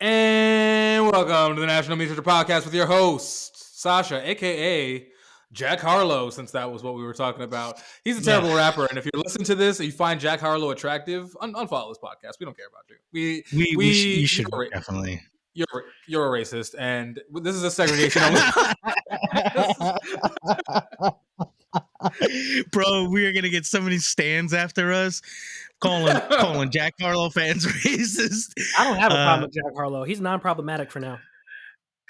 And welcome to the National Meat Treasure Podcast with your host, Sasha, aka Jack Harlow, since that was what we were talking about. He's a terrible rapper, and if you listen to this and you find Jack Harlow attractive, unfollow this podcast. We don't care about you. You should definitely. You're a racist, and this is a segregation. Bro, we are gonna get so many stands after us calling Jack Harlow fans racist. I don't have a problem with Jack Harlow. He's non-problematic for now.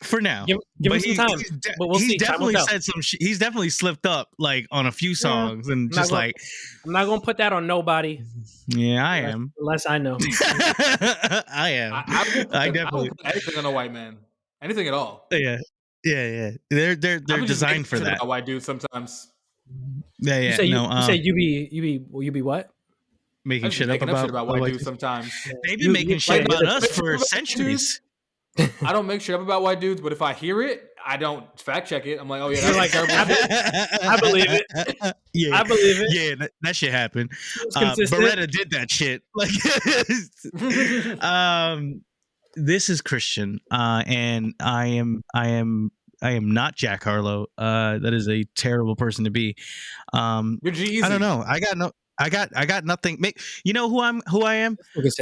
For now, give him some time. But we'll see. Definitely said some. He's definitely slipped up like on a few songs, and just I'm not gonna put that on nobody. Yeah, I am. Unless I know. I am. I definitely put anything on a white man. Anything at all. Yeah. They're designed for that. A white dude sometimes. Yeah. You say you be what? Making shit up about white dudes sometimes. They've been making shit about us for centuries. I don't make shit up about white dudes, but if I hear it, I don't fact check it. I'm like, oh yeah, that's terrible. I believe it. Yeah, I believe it. Yeah, that shit happened. Beretta did that shit. Like, this is Christian, and I am not Jack Harlow. That is a terrible person to be. You're G-Eazy. I don't know. I got nothing. You know who I am?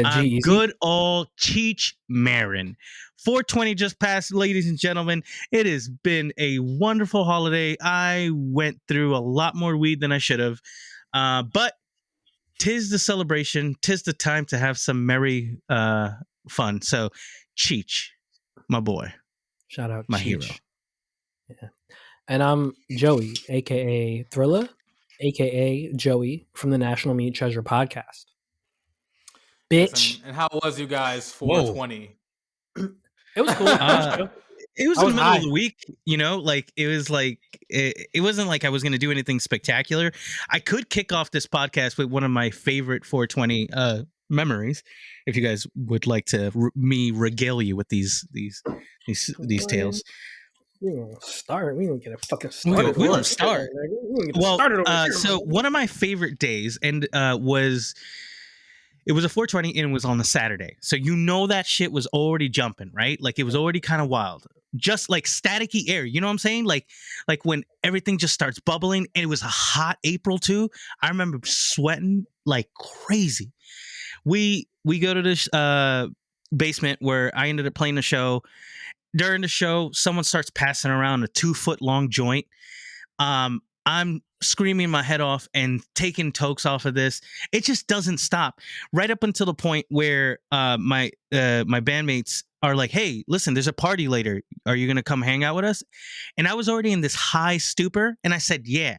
I'm good old Cheech Marin. 420 just passed, ladies and gentlemen. It has been a wonderful holiday. I went through a lot more weed than I should have. But 'tis the celebration. 'Tis the time to have some merry fun. So Cheech, my boy. Shout out my Cheech. hero. Yeah. And I'm Joey, aka Thrillah, aka Joey from the National Meat Treasure Podcast. Bitch. And how was you guys 420? It was cool. It was in the middle of the week, you know, like it was like it wasn't like I was going to do anything spectacular. I could kick off this podcast with one of my favorite 420 memories, if you guys would like to me regale you with these tales. We don't start. We don't get a fucking started. We don't start. So one of my favorite days and it was a 420 and it was on a Saturday. So you know that shit was already jumping, right? Like it was already kind of wild. Just like staticky air, you know what I'm saying? Like when everything just starts bubbling, and it was a hot April too. I remember sweating like crazy. We go to this basement where I ended up playing the show. During the show, someone starts passing around a 2-foot long joint. I'm screaming my head off and taking tokes off of this. It just doesn't stop. Right up until the point where my bandmates are like, "Hey, listen, there's a party later. Are you gonna come hang out with us?" And I was already in this high stupor, and I said, "Yeah,"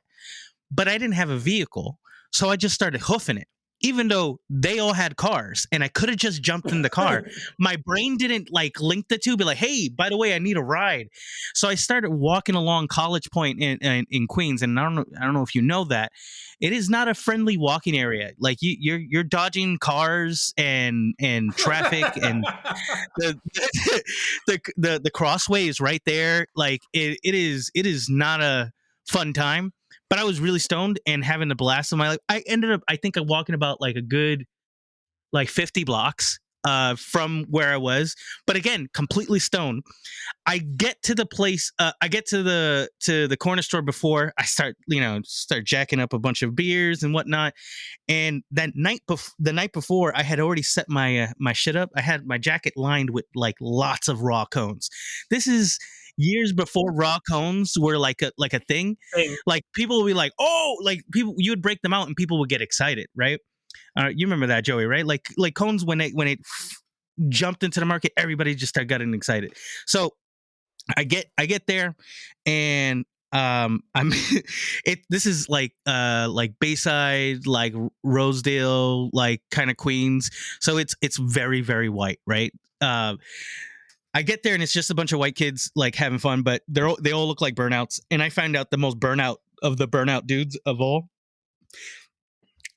but I didn't have a vehicle, so I just started hoofing it. Even though they all had cars and I could have just jumped in the car, my brain didn't like link the two, be like, "Hey, by the way, I need a ride." So I started walking along College Point in Queens, and I don't know if you know that it is not a friendly walking area. Like you're dodging cars and traffic, and the crossway is right there. Like it is not a fun time. But I was really stoned and having a blast of my life. I ended up, I think, I'm walking about like a good 50 blocks from where I was. But again, completely stoned. I get to the place. I get to the corner store before I start jacking up a bunch of beers and whatnot. And that the night before, I had already set my shit up. I had my jacket lined with like lots of raw cones. This is years before raw cones were like a thing. Like people would be like, "Oh," like people, you would break them out and people would get excited, right? You remember that, Joey, right? Like cones when it jumped into the market, everybody just started getting excited. So I get there, and this is like Bayside, like Rosedale, like kind of Queens. So it's very, very white, right? I get there and it's just a bunch of white kids like having fun, but they all look like burnouts. And I find out the most burnout of the burnout dudes of all.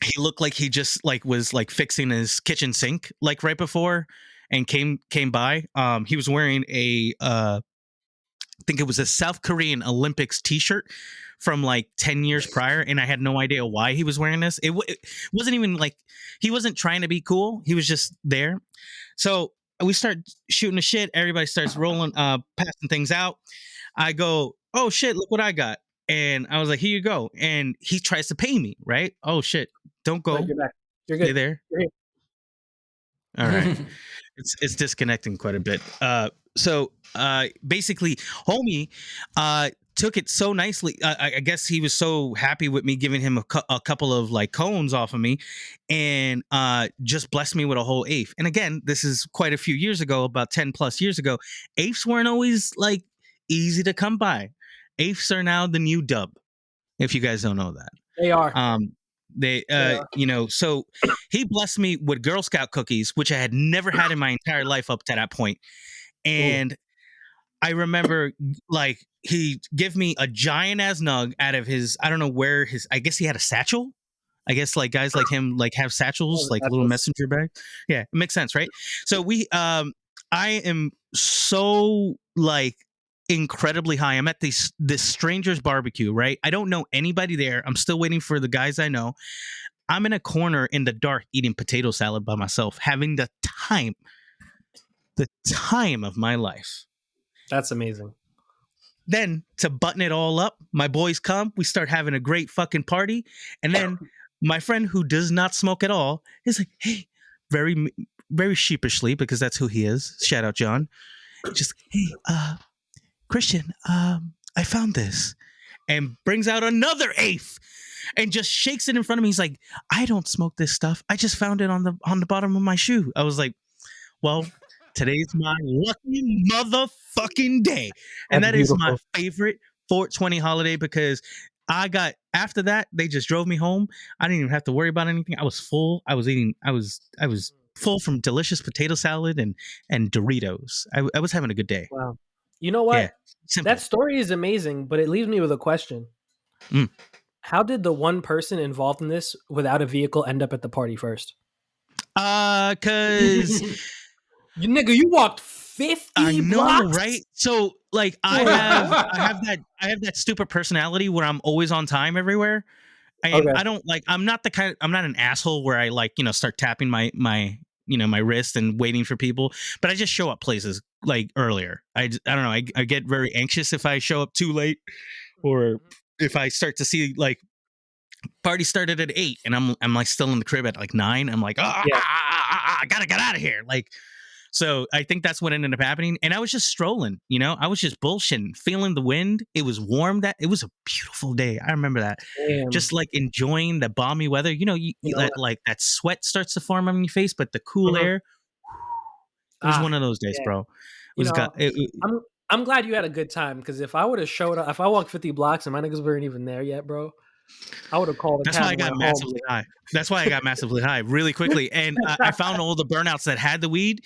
He looked like he just like was like fixing his kitchen sink like right before and came by. He was wearing I think it was a South Korean Olympics t-shirt from like 10 years prior, and I had no idea why he was wearing this. It wasn't even like he wasn't trying to be cool. He was just there. So we start shooting the shit. Everybody starts rolling, passing things out. I go, oh shit, look what I got. And I was like, here you go. And he tries to pay me, right? Oh shit, don't go. You're back. You're good. Stay there. You're here. All right. It's disconnecting quite a bit. So basically, homie took it so nicely. I guess he was so happy with me giving him a couple of like cones off of me, and just blessed me with a whole eighth. And again, this is quite a few years ago, about 10 plus years ago. Eighths weren't always like easy to come by. Eighths are now the new dub, if you guys don't know that. They are. So he blessed me with Girl Scout cookies, which I had never had in my entire life up to that point. And I remember like he gave me a giant ass nug out of his, I don't know where I guess he had a satchel. I guess like guys like him like have satchels, like little messenger bag. Yeah, it makes sense, right? So I am so like incredibly high. I'm at this stranger's barbecue, right? I don't know anybody there. I'm still waiting for the guys I know. I'm in a corner in the dark eating potato salad by myself, having the time of my life. That's amazing. Then to button it all up, my boys come, we start having a great fucking party, and then my friend who does not smoke at all is like, hey, very very sheepishly, because that's who he is. Shout out John. Just, hey, Christian, I found this, and brings out another eighth and just shakes it in front of me. He's like, I don't smoke this stuff. I just found it on the bottom of my shoe. I was like, well, today's my lucky motherfucking day. And That's that beautiful. is my favorite 420 holiday, because after that, they just drove me home. I didn't even have to worry about anything. I was full. I was full from delicious potato salad and Doritos. I was having a good day. Wow. You know what? Yeah, simple. That story is amazing, but it leaves me with a question. How did the one person involved in this without a vehicle end up at the party first? Cause you walked 50 I know, blocks? right? So like I have that stupid personality where I'm always on time everywhere. And I don't like, I'm not an asshole where I like, start tapping my wrist and waiting for people, but I just show up places like earlier. I don't know. I get very anxious if I show up too late, or if I start to see like party started at 8 and I'm like still in the crib at like 9. I'm like, I gotta get out of here. Like, so I think that's what ended up happening. And I was just strolling, I was just bullshitting, feeling the wind. It was warm. It was a beautiful day. I remember that. Damn. Just like enjoying the balmy weather. You let, like that sweat starts to form on your face, but the cool air. It was one of those days, bro. I'm glad you had a good time, because if I would have showed up, if I walked 50 blocks and my niggas weren't even there yet, bro, I would have called a cab. That's why I got massively high. That's why I got massively high really quickly. And I found all the burnouts that had the weed,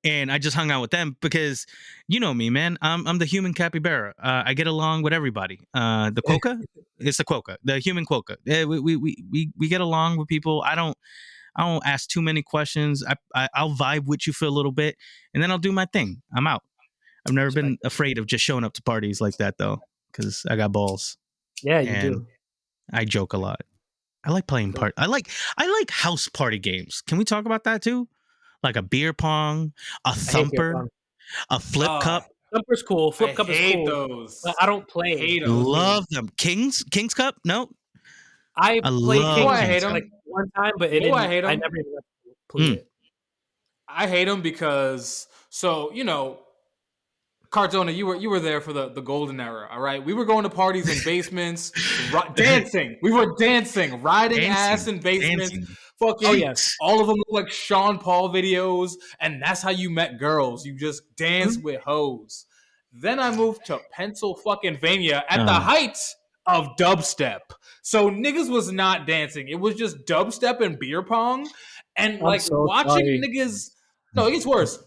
and I just hung out with them because, you know me, man. I'm the human capybara. I get along with everybody. The quokka, it's the quokka, the human quokka. We get along with people. I don't ask too many questions. I'll vibe with you for a little bit, and then I'll do my thing. I'm out. I've never been afraid of just showing up to parties like that, though, because I got balls. Yeah, you do. I joke a lot. I like playing I like house party games. Can we talk about that too? Like a beer pong, a thumper, a flip cup. Thumper's cool. Flip cup is cool. I hate those. But I don't play. Hate those. Love them. King's Cup? No. I played King's I hate them. like one time, but it I hate them. I never even played it. I hate them because, Cardona, you were there for the golden era, all right? We were going to parties in basements, dancing. We were dancing, riding ass in basements. Fucking, oh, yes. All of them look like Sean Paul videos, and that's how you met girls. You just dance with hoes. Then I moved to Pennsylvania at the height of dubstep. So niggas was not dancing. It was just dubstep and beer pong. And watching niggas... No, it gets worse.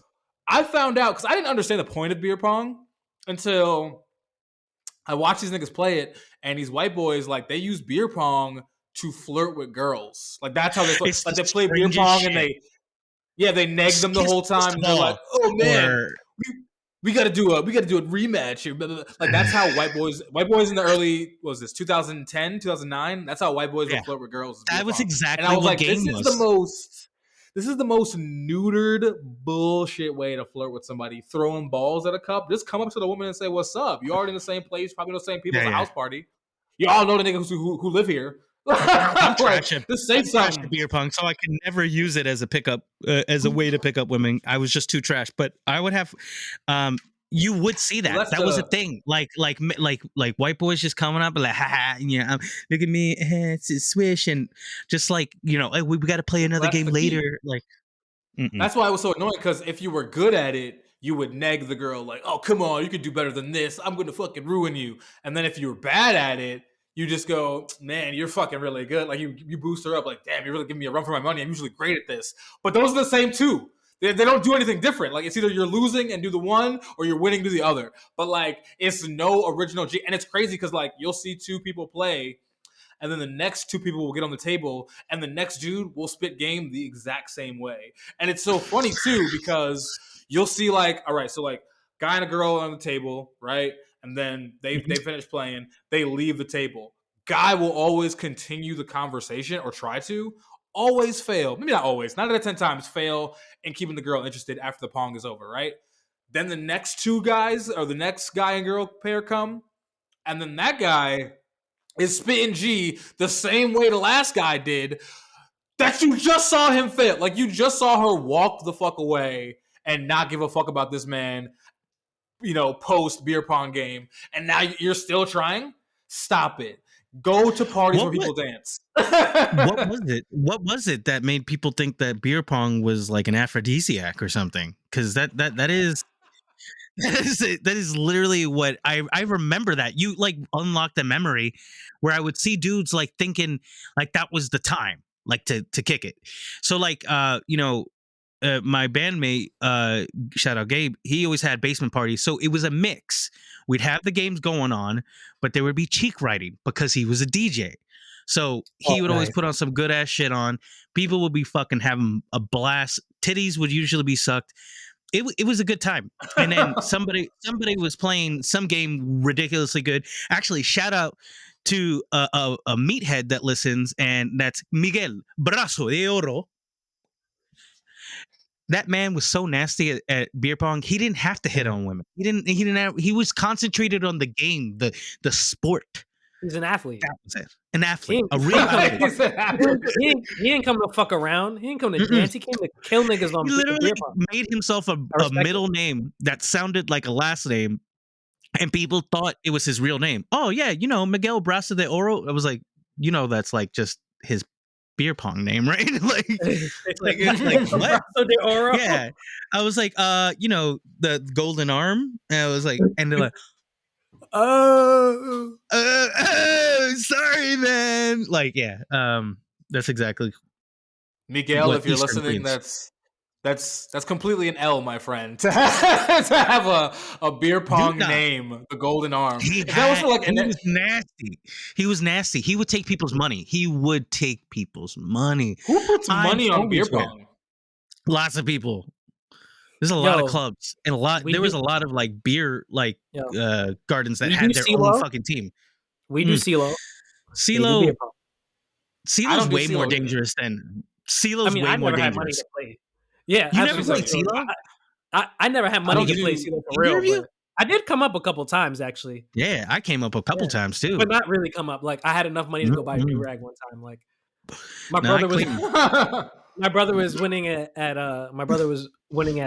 I found out, because I didn't understand the point of beer pong until I watched these niggas play it, and these white boys, like, they use beer pong to flirt with girls. Like, that's how they play. Like, they play beer pong, and they neg them the whole time. And they're like, oh, man, we got to do a rematch here. Like that's how white boys in the early, what was this, 2010, 2009? That's how white boys would flirt with girls. That was exactly and I was what like, game this was. is the most neutered bullshit way to flirt with somebody. Throwing balls at a cup. Just come up to the woman and say, "What's up?" You already in the same place, probably know the same people. It's a house party. You all know the niggas who live here. I'm like, trash at, just say something. At beer pong, so I could never use it as a pickup, as a way to pick up women. I was just too trash. But I would have, you would see that. Well, that was a thing. Like white boys just coming up and like, ha, look at me, it's swish, and just like, hey, we got to play another game later. Like, that's why it was so annoying, because if you were good at it, you would neg the girl like, "Oh, come on, you could do better than this. I'm going to fucking ruin you." And then if you were bad at it, you just go, "Man, you're fucking really good." Like you boost her up, like, "Damn, you're really giving me a run for my money. I'm usually great at this." But those are the same too. They don't do anything different. Like, it's either you're losing and do the one, or you're winning, do the other. But like, it's no original G. And it's crazy because like you'll see two people play, and then the next two people will get on the table, and the next dude will spit game the exact same way. And it's so funny too, because you'll see like, all right, so like guy and a girl on the table, right? And then they finish playing, they leave the table. Guy will always continue the conversation, or try to. Always fail. Maybe not always. 9 out of 10 times fail in keeping the girl interested after the pong is over, right? Then the next two guys, or the next guy and girl pair come, and then that guy is spitting G the same way the last guy did, that you just saw him fail. Like, you just saw her walk the fuck away and not give a fuck about this man, post beer pong game. And now you're still trying? Stop it. Go to parties where people dance. What was it that made people think that beer pong was like an aphrodisiac or something? Because that is that is literally what I remember. That you like unlocked a memory where I would see dudes like thinking like that was the time, like to kick it. So like my bandmate, shout out Gabe, he always had basement parties, so it was a mix. We'd have the games going on, but there would be cheek writing because he was a DJ. So he would always put on some good ass shit on. People would be fucking having a blast. Titties would usually be sucked. It was a good time. And then somebody was playing some game ridiculously good. Actually, shout out to a meathead that listens, and that's Miguel Brazo de Oro. That man was so nasty at beer pong. He didn't have to hit on women. He was concentrated on the game, the sport. He's an athlete. That was it. An athlete. A real athlete. He didn't come to fuck around. He didn't come to dance. He came to kill niggas on He literally beer pong. made himself a middle name that sounded like a last name, and people thought it was his real name. Oh yeah, Miguel Brazo de Oro. I was like, that's like just his beer pong name, right? like what? Brazo de Oro. Yeah. I was like, the golden arm. And I was like, and they're like, oh, sorry, man. Like, yeah. That's exactly Miguel. If you're Eastern listening, Queens. that's completely an L, my friend. To have a beer pong name, the Golden Arm. He was nasty. He was nasty. He would take people's money. Who puts money on beer pong? Lots of people. There's a lot of clubs, and there was a lot of like beer gardens that had their own fucking team. We do CeeLo. CeeLo's way more dangerous than CeeLo's way more dangerous. Yeah, you never played CeeLo? I never had money to play CeeLo for real. I did come up a couple times, actually. Yeah, I came up a couple times too, but not really come up. Like, I had enough money to go buy a do rag one time. Like, my brother was winning at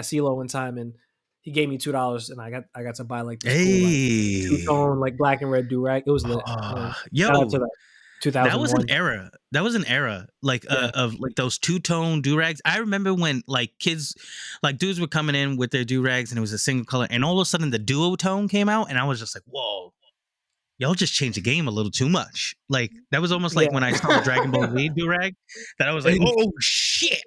CeeLo one time, and he gave me $2, and I got to buy like this cool, like, two-tone like black and red do rag. It was lit. That was an era. Like of like those two-tone do-rags. I remember when like kids, like dudes were coming in with their do-rags and it was a single color, and all of a sudden the duotone came out, and I was just like, whoa, y'all just changed the game a little too much. Like, that was almost like when I saw the Dragon Ball Z do-rag, that I was like, oh shit,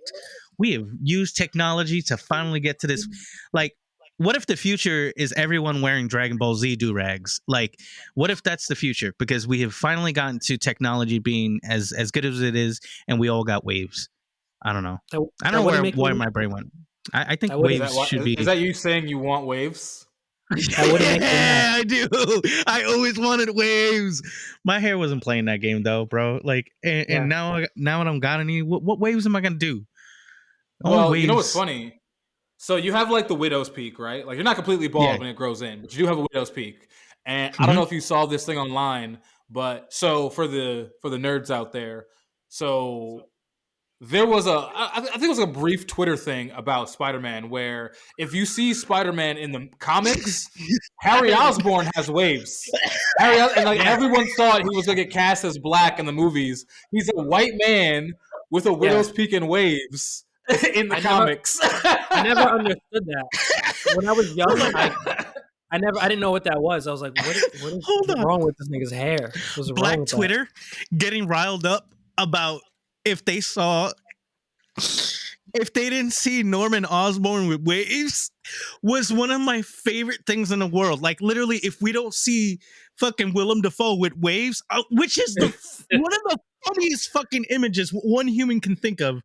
we have used technology to finally get to this. Like, what if the future is everyone wearing Dragon Ball Z do-rags? Like, what if that's the future? Because we have finally gotten to technology being as good as it is, and we all got waves. I don't know. I don't know where my brain went. I think waves should be... Is that you saying you want waves? That wouldn't make me Yeah, I do. I always wanted waves. My hair wasn't playing that game though, bro. Like, and now I don't got any. What waves am I gonna do? Only Well, you know what's waves. funny? So you have like the widow's peak, right? Like you're not completely bald Yeah. when it grows in, but you do have a widow's peak. And I don't Mhm. know if you saw this thing online, but so for the nerds out there, so there was I think it was a brief Twitter thing about Spider-Man where if you see Spider-Man in the comics, Harry Osborn has waves. And like everyone thought he was gonna get cast as black in the movies. He's a white man with a widow's peak and waves in the comics. I never understood that. When I was young, I didn't know what that was. I was like, what is wrong with this nigga's hair? What's wrong Black with Twitter getting riled up about if they didn't see Norman Osborn with waves was one of my favorite things in the world. Like literally, if we don't see fucking Willem Dafoe with waves, which is one of the funniest fucking images one human can think of.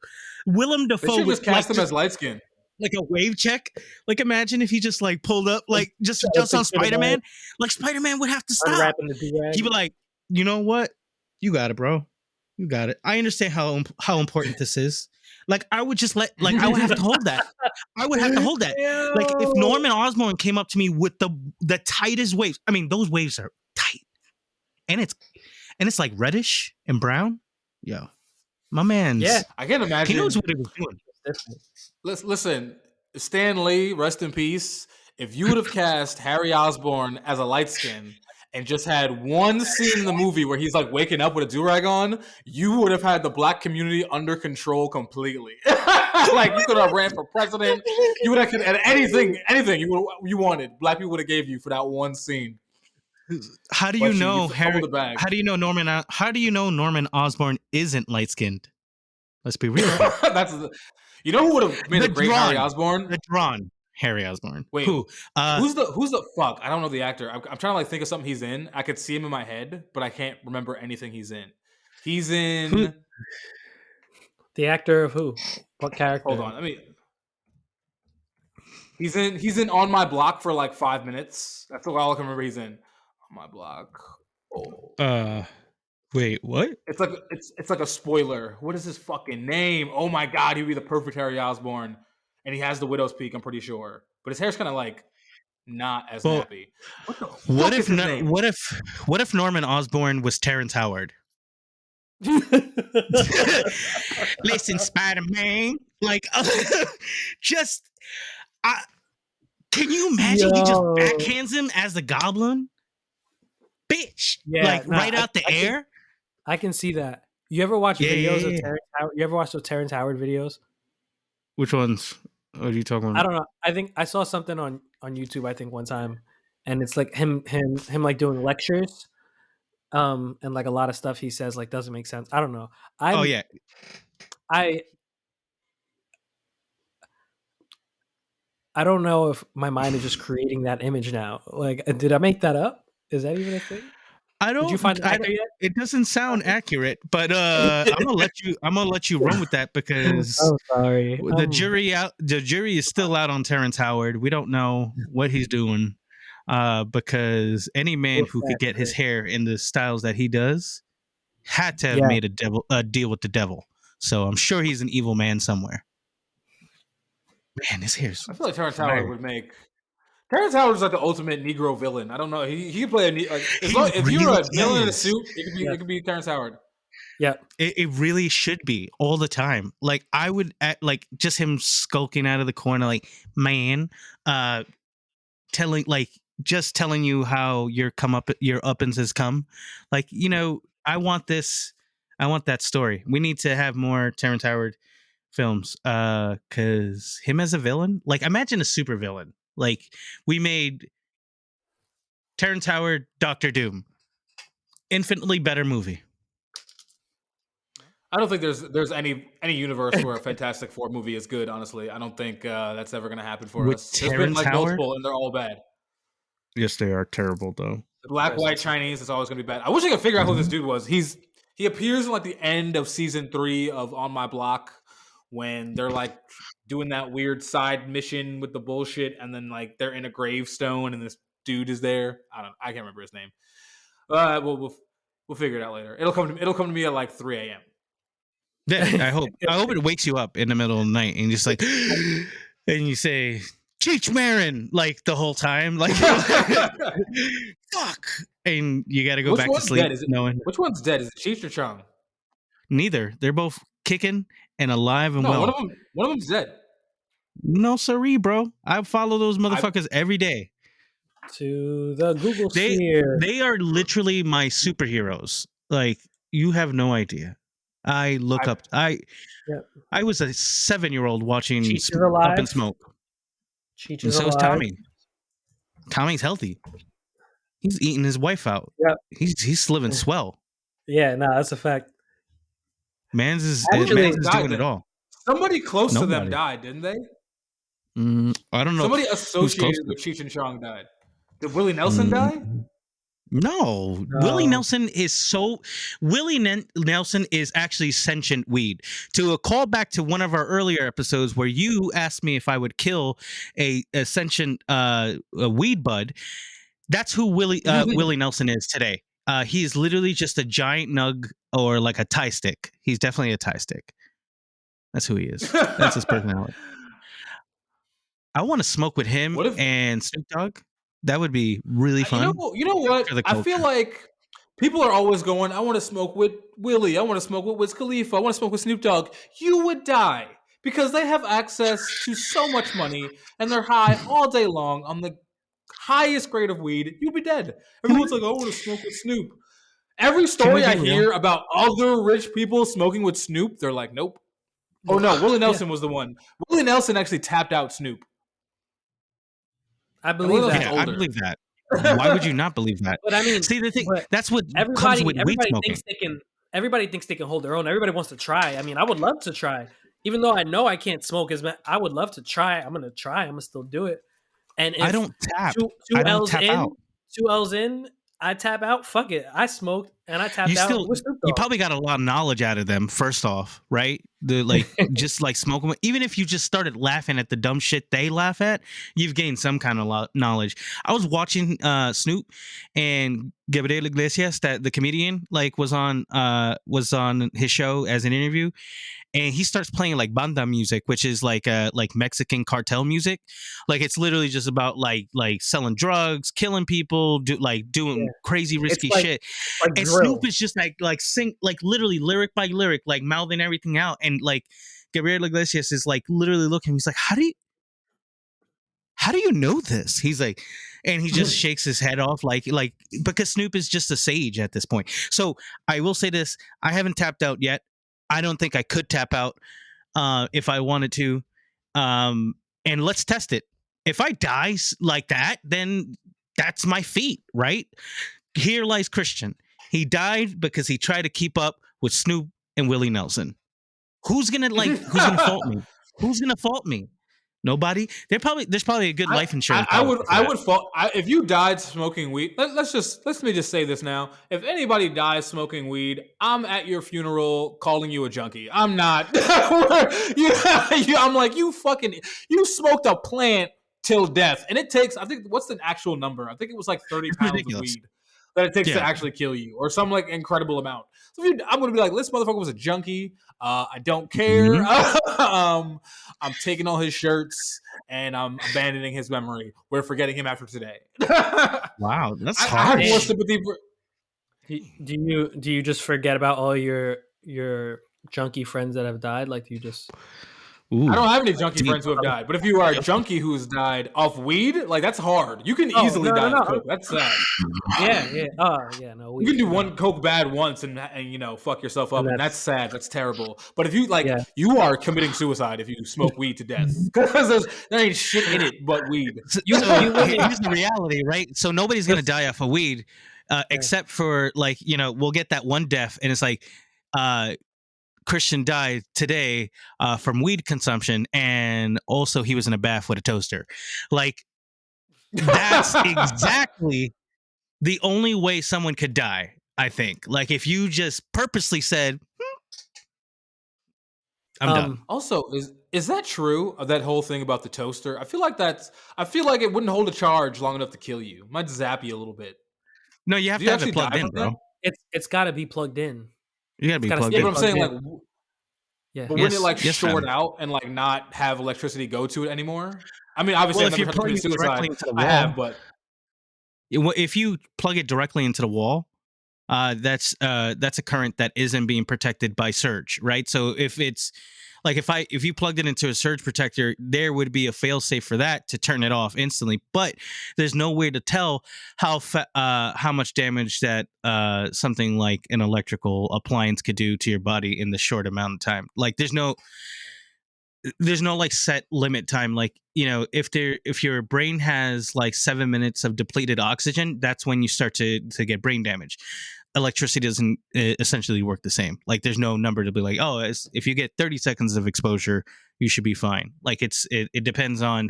Willem They Dafoe should with just cast him as light skin. like a wave check. Like imagine if he just like pulled up, like just on Spider-Man. Like Spider-Man would have to stop. Unwrapping the do-rag. He'd be like, you know what? You got it, bro. You got it. I understand how important this is. Like I would just I would have to hold that. I would have to hold that. Like if Norman Osborn came up to me with the tightest waves. I mean, those waves are tight. And it's like reddish and brown. Yo. My man's I can't imagine. he knows what he was doing. Listen, Stan Lee, rest in peace. If you would have cast Harry Osborn as a light skin and just had one scene in the movie where he's like waking up with a do-rag on, you would have had the black community under control completely. Like you could have ran for president. You would have anything you wanted. Black people would have gave you for that one scene. How do you know Harry? How do you know Norman Osborn isn't light skinned? Let's be real. That's you know who would have made a great Harry Osborn? The drawn Harry Osborn. Wait, who? Who's the fuck? I don't know the actor. I'm trying to like think of something he's in. I could see him in my head, but I can't remember anything he's in. He's in the actor of who? What character? Hold on, He's in On My Block for like 5 minutes. That's all I can remember. He's in On My Block. Oh. Wait, what? It's like a spoiler. What is his fucking name? Oh my god, he'd be the perfect Harry Osborn, and he has the widow's peak. I'm pretty sure, but his hair's kind of like not as nappy. What if Norman Osborn was Terrence Howard? Listen, Spider-Man, like can you imagine he just backhands him as the Goblin? Bitch, right out the air. I can see that. You ever watch videos of Terrence Howard? You ever watch those Terrence Howard videos? Which ones? What are you talking about? I don't know. I think I saw something on YouTube. I think one time, and it's like him like doing lectures, and like a lot of stuff he says like doesn't make sense. I don't know. I don't know if my mind is just creating that image now. Like, did I make that up? Is that even a thing? I don't. Did you find that yet? It doesn't sound accurate, but I'm gonna let you run with that because sorry. The jury is still out on Terrence Howard. We don't know what he's doing, because any man who could get his hair in the styles that he does had to have made a deal with the devil. So I'm sure he's an evil man somewhere. Man, his hair's. I feel like Terrence Howard would make. Terrence Howard's like the ultimate Negro villain. I don't know. He could play if you're a villain in a suit, it could be Terrence Howard. Yeah, it really should be all the time. Like I would like just him skulking out of the corner, like man, telling you how your uppins has come. Like I want that story. We need to have more Terrence Howard films, because him as a villain, like imagine a super villain. Like we made Terrence Howard Dr. Doom, infinitely better movie. I don't think there's any universe where a Fantastic Four movie is good. Honestly, I don't think that's ever going to happen for us. There's been like multiple, and they're all bad. Yes, they are terrible though. Black, white, Chinese is always going to be bad. I wish I could figure out who this dude was. He appears in like the end of season 3 of On My Block, when they're like doing that weird side mission with the bullshit, and then like they're in a gravestone and this dude is there. I can't remember his name. We'll figure it out later. It'll come to me at like 3 a.m. Yeah, I hope it wakes you up in the middle of the night and just like, and you say Cheech Marin like the whole time, like fuck, and you got to go back to sleep. Which one's dead? Is it Cheech or Chong? Neither. They're both kicking and alive and well. One of them's dead. No siree, bro. I follow those motherfuckers every day. To the Google sphere. They are literally my superheroes. Like, you have no idea. I was a 7-year-old watching Up in Smoke. Cheech and is so alive. is Tommy. Tommy's healthy. He's eating his wife out. Yep. He's living swell. Yeah, no, that's a fact. Mans is doing it all. Somebody close to them died, didn't they? I don't know. Somebody associated with Cheech and Chong died. Did Willie Nelson die? No. Willie Nelson is actually sentient weed. To a callback to one of our earlier episodes where you asked me if I would kill a sentient a weed bud, that's who Willie Nelson is today. He's literally just a giant nug or like a tie stick. He's definitely a tie stick. That's who he is. That's his personality. I want to smoke with him and Snoop Dogg. That would be really fun. You know what? I feel like people are always going, I want to smoke with Willie. I want to smoke with Wiz Khalifa. I want to smoke with Snoop Dogg. You would die because they have access to so much money and they're high all day long on the highest grade of weed. You'd be dead. Everyone's like, I want to smoke with Snoop. Every story I hear about other rich people smoking with Snoop, they're like, nope. Oh no, Willie Nelson was the one. Willie Nelson actually tapped out Snoop. I believe that. Yeah, I believe that. Why would you not believe that? But I mean, see the thing. That's what everybody comes with weed smoking. Everybody thinks they can hold their own. Everybody wants to try. I mean, I would love to try, even though I know I can't smoke as much. I would love to try. I'm gonna try. I'm gonna still do it. And if I don't tap. Two L's in. I tap out. Fuck it. I smoked and I tapped out. You probably got a lot of knowledge out of them. First off, right? Just like smoking. Even if you just started laughing at the dumb shit they laugh at, you've gained some kind of knowledge. I was watching Snoop and Gabriel Iglesias, that the comedian, like was on his show as an interview. And he starts playing like banda music, which is like Mexican cartel music. Like it's literally just about like selling drugs, killing people, doing crazy risky shit. Like and drill. Snoop is just like sing like literally lyric by lyric, like mouthing everything out. And like Gabriel Iglesias is like literally looking. He's like, how do you know this? He's like, and he just shakes his head off like because Snoop is just a sage at this point. So I will say this: I haven't tapped out yet. I don't think I could tap out if I wanted to. And let's test it. If I die like that, then that's my feat, right? Here lies Christian. He died because he tried to keep up with Snoop and Willie Nelson. Who's gonna fault me? Who's gonna fault me? Nobody. There's probably a good life insurance. I would fault if you died smoking weed. Let me just say this now. If anybody dies smoking weed, I'm at your funeral calling you a junkie. I'm not. I'm like, you smoked a plant till death, and it takes. I think what's the actual number? I think it was like 30 pounds of weed that it takes to actually kill you, or some like incredible amount. So I'm gonna be like, this motherfucker was a junkie. I don't care. Mm-hmm. I'm taking all his shirts and I'm abandoning his memory. We're forgetting him after today. Wow, that's hard. I have more sympathy for. Do you just forget about all your junkie friends that have died? Like, do you just? Ooh. I don't have any junkie friends who have died, but if you are a junkie who's died off weed, like that's hard. You can easily die of coke. That's sad. Yeah. No, you can do one coke bad once and fuck yourself up, and that's sad. That's terrible. But if you you are committing suicide if you smoke weed to death because there ain't shit in it but weed. Here's the reality, right? So nobody's gonna die off of weed, except for we'll get that one death, and it's like. Christian died today from weed consumption, and also he was in a bath with a toaster. Like, that's exactly the only way someone could die, I think. Like, if you just purposely said, I'm done. Also, is that true? That whole thing about the toaster? I feel like it wouldn't hold a charge long enough to kill you. Might zap you a little bit. No, you have Do to you have it actually plugged die in, from that? bro. It's got to be plugged in. You gotta be gotta plugged stay Yeah, in. but I'm saying plugged like, in. Yeah. but wouldn't it like Yes, short fam. out and like not have electricity go to it anymore? I mean, obviously, Well, I've if never you tried to plug commit it directly suicide. into the I have, wall, but if you plug it directly into the wall, that's a current that isn't being protected by surge, right? So if it's like if you plugged it into a surge protector, there would be a failsafe for that to turn it off instantly. But there's no way to tell how much damage that something like an electrical appliance could do to your body in the short amount of time. Like there's no like set limit time. Like, if your brain has like 7 minutes of depleted oxygen, that's when you start to get brain damage. Electricity doesn't essentially work the same. Like, there's no number to be like, oh, if you get 30 seconds of exposure, you should be fine. Like, it depends on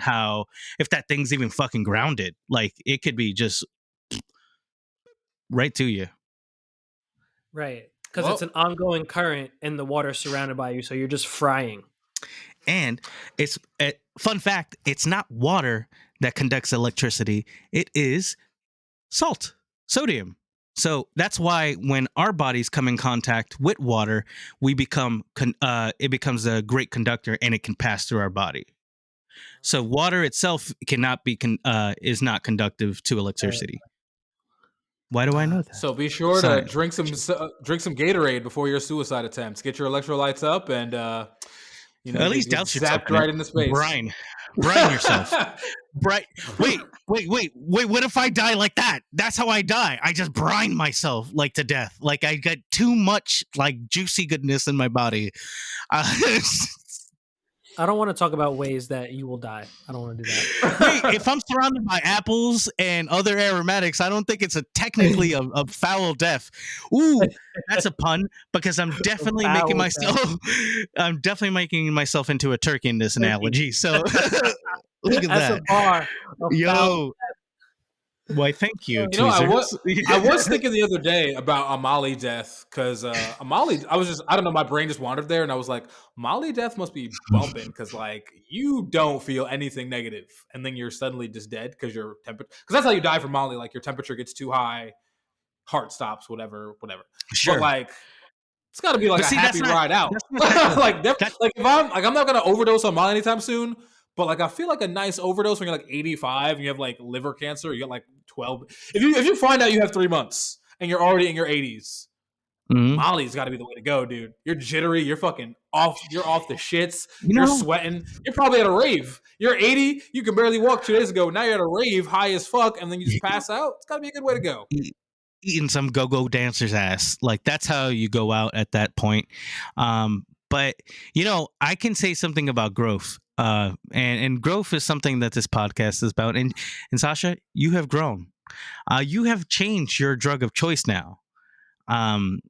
if that thing's even fucking grounded. Like, it could be just right to you. Right. Because it's an ongoing current and the water surrounded by you, so you're just frying. And it's fun fact, it's not water that conducts electricity. It is salt, sodium. So that's why when our bodies come in contact with water, it becomes a great conductor and it can pass through our body. So water itself is not conductive to electricity. Why do I know that? So be sure to drink some Gatorade before your suicide attempts. Get your electrolytes up and at least douse yourself right into space. Brine yourself. Wait. What if I die like that? That's how I die. I just brine myself like to death. Like I got too much like juicy goodness in my body. I don't want to talk about ways that you will die. I don't want to do that. Wait, if I'm surrounded by apples and other aromatics, I don't think it's technically a foul death. Ooh, that's a pun because I'm definitely making myself into a turkey in this analogy. So look at that. That's a bar. Yo. Why, thank you. I was thinking the other day about Molly death because Molly, I don't know, my brain just wandered there and I was like, Molly death must be bumping because like you don't feel anything negative and then you're suddenly just dead because your temperature, because that's how you die from Molly, like your temperature gets too high, heart stops, whatever. Sure. But like it's got to be like a happy ride out. like if I'm not gonna overdose on Molly anytime soon. But like I feel like a nice overdose when you're like 85 and you have like liver cancer, you get like 12. If you find out you have 3 months and you're already in your 80s, Molly's got to be the way to go, dude. You're jittery, you're fucking off, you're off the shits, you're sweating. You're probably at a rave. You're 80, you can barely walk 2 days ago. Now you're at a rave, high as fuck, and then you just pass out. It's got to be a good way to go. Eating some go-go dancer's ass. Like that's how you go out at that point. But I can say something about growth. And growth is something that this podcast is about. And Sasha, you have grown. You have changed your drug of choice now. When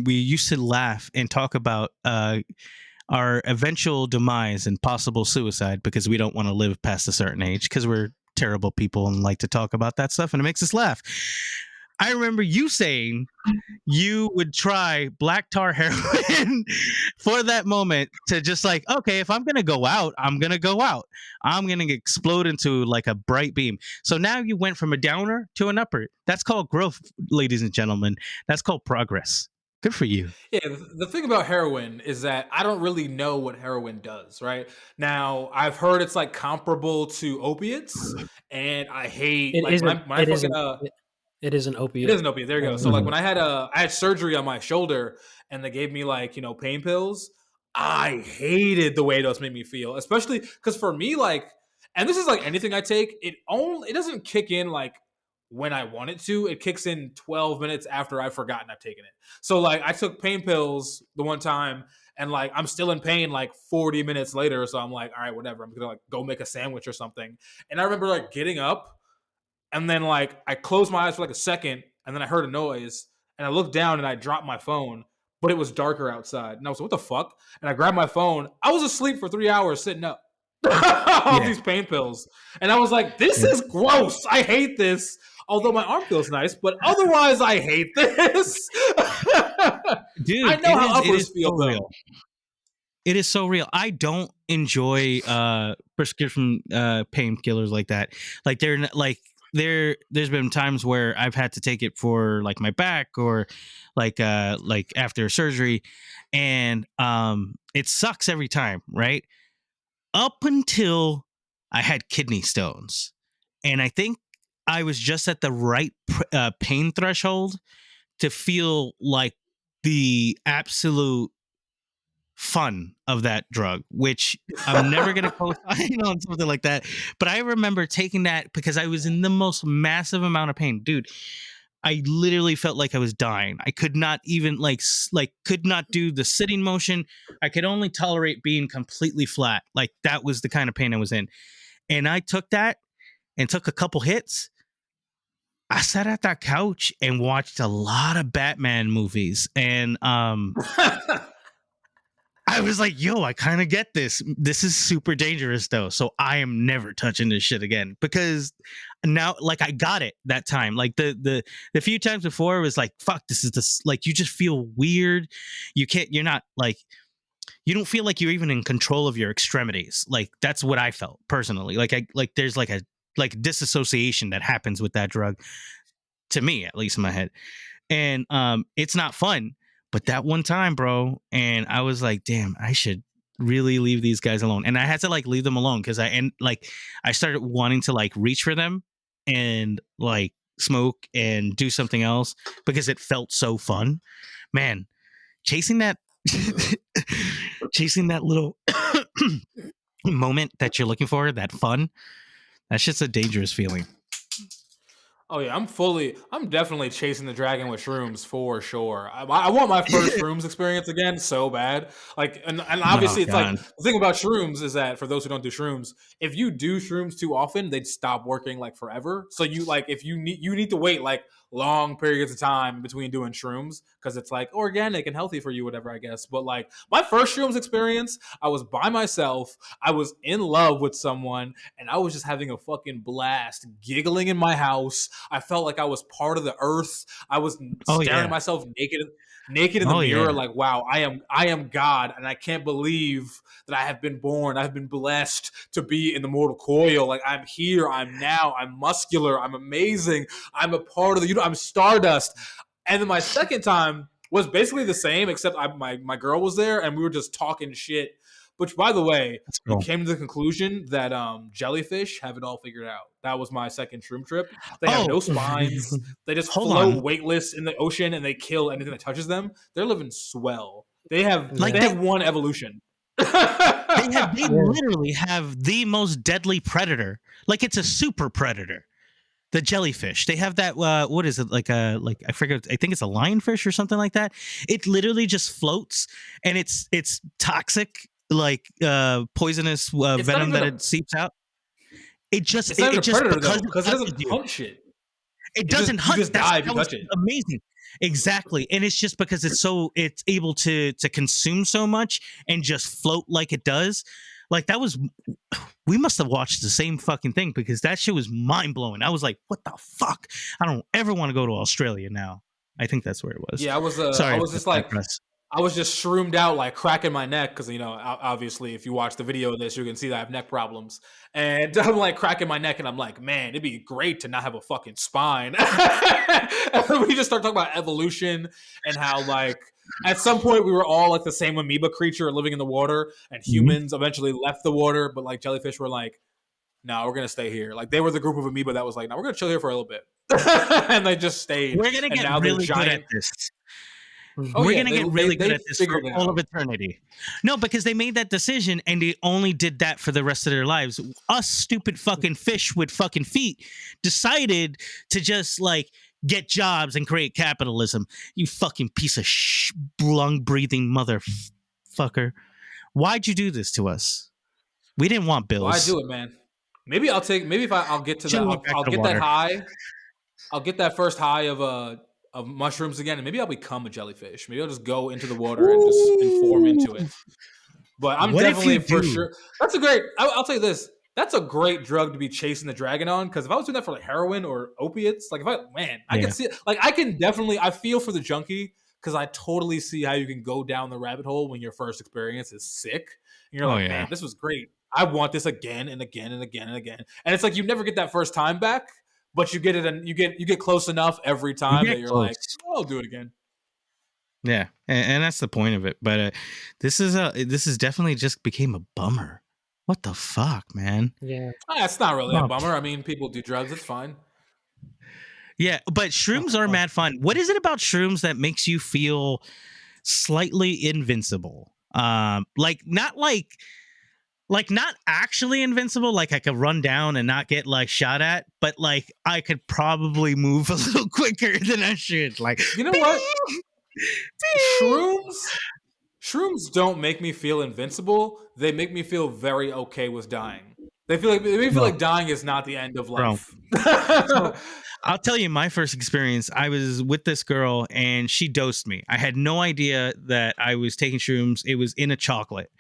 we used to laugh and talk about our eventual demise and possible suicide because we don't want to live past a certain age because we're terrible people and like to talk about that stuff and it makes us laugh. I remember you saying you would try black tar heroin for that moment to just like, okay, if I'm going to go out, I'm going to go out. I'm going to explode into like a bright beam. So now you went from a downer to an upper. That's called growth, ladies and gentlemen. That's called progress. Good for you. Yeah, the thing about heroin is that I don't really know what heroin does, right? Now, I've heard it's like comparable to opiates, and I hate It like isn't. when I fucking It is an opiate. It is an opiate. There you go. So like when I had surgery on my shoulder and they gave me like, pain pills, I hated the way those made me feel, especially because for me, like, and this is like anything I take, it doesn't kick in like when I want it to. It kicks in 12 minutes after I've forgotten I've taken it. So like I took pain pills the one time and like I'm still in pain like 40 minutes later. So I'm like, all right, whatever. I'm gonna like go make a sandwich or something. And I remember like getting up. And then, like, I closed my eyes for, like, a second, and then I heard a noise, and I looked down, and I dropped my phone, but it was darker outside. And I was like, what the fuck? And I grabbed my phone. I was asleep for 3 hours sitting up off these pain pills. And I was like, this is gross. I hate this. Although my arm feels nice, but otherwise I hate this. Dude, I know how uppers feel, though. It is so real. I don't enjoy prescription painkillers like that. Like they're like there's been times where I've had to take it for like my back or like after surgery, and it sucks every time, right? Up until I had kidney stones. And I think I was just at the right pain threshold to feel like the absolute fun of that drug, which I'm never going to co-sign on something like that. But I remember taking that because I was in the most massive amount of pain. Dude, I literally felt like I was dying. I could not even could not do the sitting motion. I could only tolerate being completely flat. Like that was the kind of pain I was in. And I took that and took a couple hits. I sat at that couch and watched a lot of Batman movies. And I was like, yo, I kind of get this. This is super dangerous though. So I am never touching this shit again because now like I got it that time. Like the few times before it was like, fuck, this is this, like you just feel weird. You're not like, you don't feel like you're even in control of your extremities. Like that's what I felt personally. Like there's like a disassociation that happens with that drug, to me, at least in my head. And it's not fun. But that one time, bro, and I was like, damn, I should really leave these guys alone. And I had to like leave them alone because I started wanting to like reach for them and like smoke and do something else because it felt so fun. Man, chasing that little moment that you're looking for, that fun, that's just a dangerous feeling. Oh yeah, I'm definitely chasing the dragon with shrooms for sure. I want my first shrooms experience again so bad. Like, and obviously it's like the thing about shrooms is that for those who don't do shrooms, if you do shrooms too often, they'd stop working like forever. So you like if you need to wait like long periods of time between doing shrooms because it's like organic and healthy for you, whatever I guess. But like my first shrooms experience, I was by myself, I was in love with someone, and I was just having a fucking blast, giggling in my house. I felt like I was part of the earth. I was staring at myself naked in the mirror, like, wow, I am God, and I can't believe that I have been born. I've been blessed to be in the mortal coil. Like I'm here, I'm now, I'm muscular, I'm amazing, I'm a part of the I'm Stardust. And then my second time was basically the same, except my girl was there and we were just talking shit. Which, by the way, we came to the conclusion that jellyfish have it all figured out. That was my second shroom trip. They have no spines. They just float weightless in the ocean, and they kill anything that touches them. They're living swell. They have one evolution. They literally have the most deadly predator. Like it's a super predator. The jellyfish. They have that. What is it? Like I forget. I think it's a lionfish or something like that. It literally just floats, and it's toxic. Like poisonous venom that it seeps out. It just because it doesn't hunt shit. It doesn't hunt. You just die if you touch it. Amazing, exactly. And it's just because it's able to consume so much and just float like it does. Like that was, we must have watched the same fucking thing because that shit was mind blowing. I was like, what the fuck? I don't ever want to go to Australia now. I think that's where it was. Yeah, I was just shroomed out, like cracking my neck because, obviously, if you watch the video of this, you can see that I have neck problems. And I'm like cracking my neck, and I'm like, man, it'd be great to not have a fucking spine. And then we just start talking about evolution and how, like, at some point we were all like the same amoeba creature living in the water, and humans eventually left the water, but like jellyfish were like, no, we're gonna stay here. Like they were the group of amoeba that was like, no, we're gonna chill here for a little bit, and they just stayed. We're gonna get really good at this. We're going to get really good at this for all of eternity. No, because they made that decision and they only did that for the rest of their lives. Us stupid fucking fish with fucking feet decided to just like get jobs and create capitalism. You fucking piece of lung-breathing motherfucker. Why'd you do this to us? We didn't want bills. Why'd do it, man? Maybe if I'll get to that, I'll get that high. I'll get that first high of mushrooms again, and maybe I'll become a jellyfish. Maybe I'll just go into the water and just inform into it. But I'm definitely for sure. That's a great. I'll tell you this. That's a great drug to be chasing the dragon on. Because if I was doing that for like heroin or opiates, like I can see it. Like I can definitely. I feel for the junkie because I totally see how you can go down the rabbit hole when your first experience is sick. And you're Oh, like, yeah. man, this was great. I want this again and again and again and again. And it's like you never get that first time back, but you get it, and you get close enough every time get that you're close. like, oh, I'll do it again. Yeah, and that's the point of it. But this is definitely just became a bummer. What the fuck, man? Yeah. It's not really a Oh. bummer. I mean, people do drugs. It's fine. Yeah, but shrooms are mad fun. What is it about shrooms that makes you feel slightly invincible? Like not actually invincible, like I could run down and not get like shot at, but like I could probably move a little quicker than I should. Like, you know what? Shrooms don't make me feel invincible. They make me feel very okay with dying. They make me feel like dying is not the end of life. So, I'll tell you my first experience. I was with this girl and she dosed me. I had no idea that I was taking shrooms. It was in a chocolate.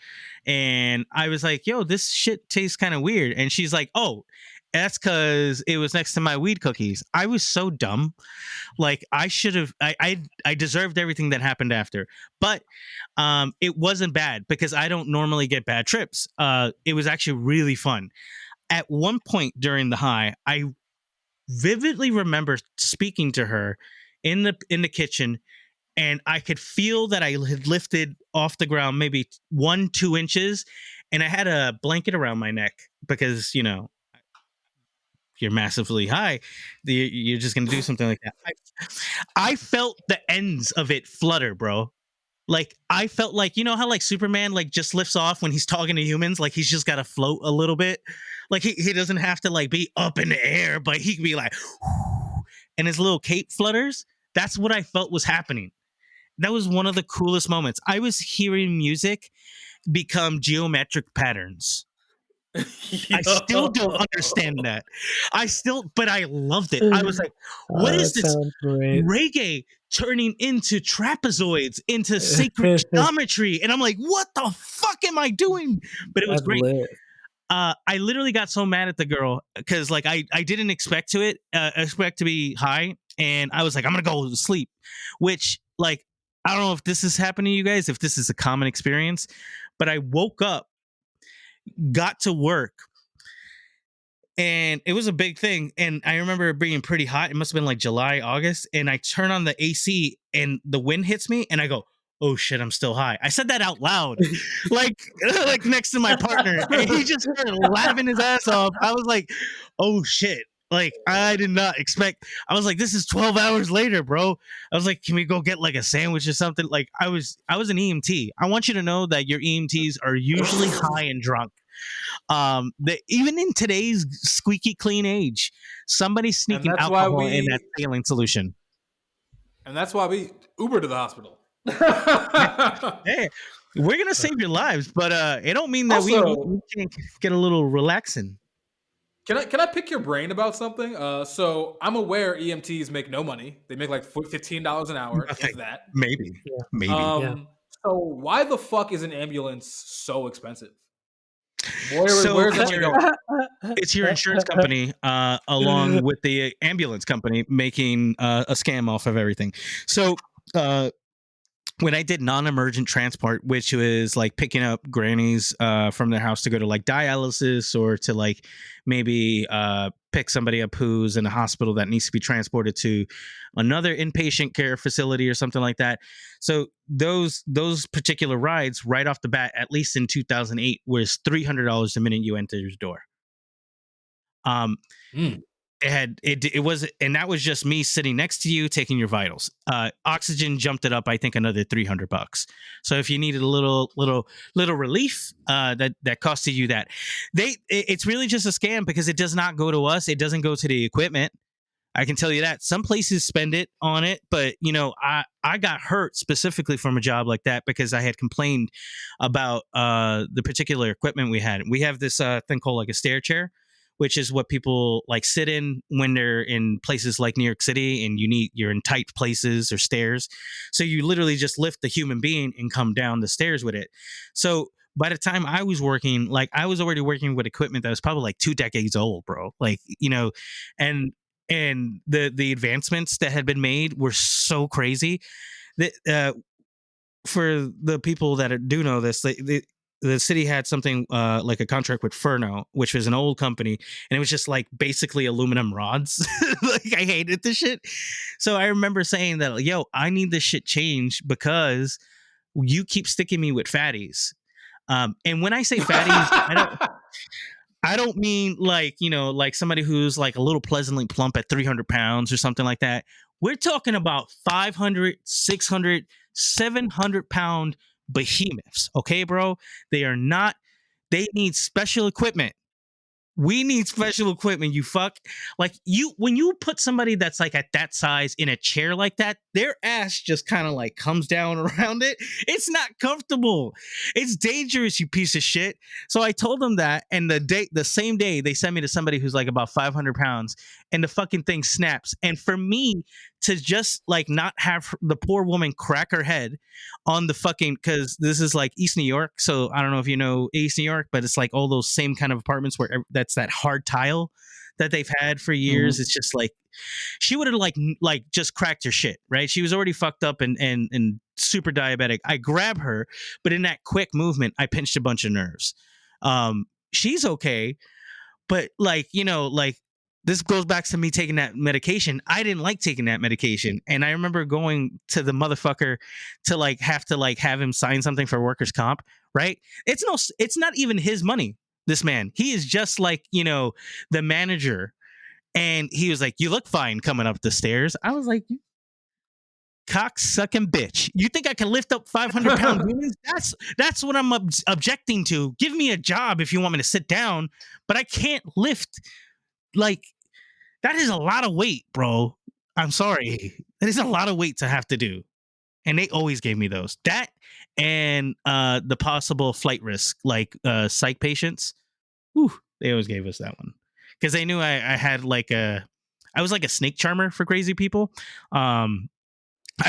And I was like, yo, this shit tastes kind of weird. And she's like, oh, that's because it was next to my weed cookies. I was so dumb. Like I should have, I deserved everything that happened after, but it wasn't bad because I don't normally get bad trips. It was actually really fun. At one point during the high, I vividly remember speaking to her in the kitchen, and I could feel that I had lifted off the ground maybe 1-2 inches, and I had a blanket around my neck because, you know, you're massively high, you're just gonna do something like that. I felt the ends of it flutter, bro. Like I felt like, you know how like Superman like just lifts off when he's talking to humans, like he's just got to float a little bit. Like he doesn't have to like be up in the air, but he can be like, and his little cape flutters. That's what I felt was happening. That was one of the coolest moments. I was hearing music become geometric patterns. I still don't understand that. But I loved it. I was like, what is this reggae turning into trapezoids, into sacred geometry? And I'm like, what the fuck am I doing? But it was great. I literally got so mad at the girl because like I didn't expect to be high, and I was like, I'm gonna go to sleep, which like I don't know if this has happened to you guys, if this is a common experience, but I woke up, got to work, and it was a big thing, and I remember it being pretty hot. It must have been like July, August, and I turn on the AC and the wind hits me and I go, oh shit, I'm still high. I said that out loud, like next to my partner, and he just started laughing his ass off. I was like, oh shit. Like I did not expect. I was like, this is 12 hours later, bro. I was like, can we go get like a sandwich or something? Like I was an EMT. I want you to know that your EMTs are usually high and drunk. That even in today's squeaky clean age, somebody's sneaking alcohol in that saline solution. And that's why we Uber to the hospital. Hey, we're gonna save your lives, but it don't mean that also, we can't get a little relaxing. Can I pick your brain about something? So I'm aware EMTs make no money. They make like $15 an hour, if that. Maybe. So why the fuck is an ambulance so expensive? Where's that going? It's your insurance company, along with the ambulance company, making a scam off of everything. So when I did non-emergent transport, which was like picking up grannies from their house to go to like dialysis, or to like maybe pick somebody up who's in a hospital that needs to be transported to another inpatient care facility or something like that. So those particular rides right off the bat, at least in 2008, was $300 the minute you enter your door. It was, and that was just me sitting next to you taking your vitals. Oxygen jumped it up, I think, another $300. So if you needed a little relief, that costed you that. It's really just a scam because it does not go to us. It doesn't go to the equipment. I can tell you that. Some places spend it on it, but you know, I got hurt specifically from a job like that because I had complained about the particular equipment we had. We have this thing called like a stair chair, which is what people like sit in when they're in places like New York City and you're in tight places or stairs. So you literally just lift the human being and come down the stairs with it. So by the time I was working, like I was already working with equipment that was probably like 2 decades old, bro. Like, you know, and the advancements that had been made were so crazy For the people that do know this, the city had something like a contract with Furno, which was an old company, and it was just like basically aluminum rods. Like I hated this shit. So I remember saying that, like, yo, I need this shit changed because you keep sticking me with fatties. And when I say fatties, I don't mean like, like somebody who's like a little pleasantly plump at 300 pounds or something like that. We're talking about 500, 600, 700-pound behemoths. Okay, bro? They need special equipment. We need special equipment, you fuck. Like when you put somebody that's like at that size in a chair like that, their ass just kind of like comes down around it. It's not comfortable. It's dangerous, you piece of shit. So I told them that, and the same day they sent me to somebody who's like about 500 pounds, and the fucking thing snaps. And for me to just like not have the poor woman crack her head on the fucking, because this is like East New York, so I don't know if you know East New York, but it's like all those same kind of apartments where that's that hard tile that they've had for years. It's just like she would have like just cracked her shit, right? She was already fucked up and super diabetic. I grab her, but in that quick movement, I pinched a bunch of nerves. She's okay, but like this goes back to me taking that medication. I didn't like taking that medication. And I remember going to the motherfucker to have him sign something for workers' comp, right? It's not even his money, this man. He is just like, the manager. And he was like, "You look fine coming up the stairs." I was like, cock-sucking bitch. You think I can lift up 500-pound humans? That's what I'm objecting to. Give me a job if you want me to sit down, but I can't lift. Like, that is a lot of weight, bro. I'm sorry. That is a lot of weight to have to do. And they always gave me those. That and the possible flight risk, like psych patients. Whew, they always gave us that one. Because they knew I had I was like a snake charmer for crazy people. I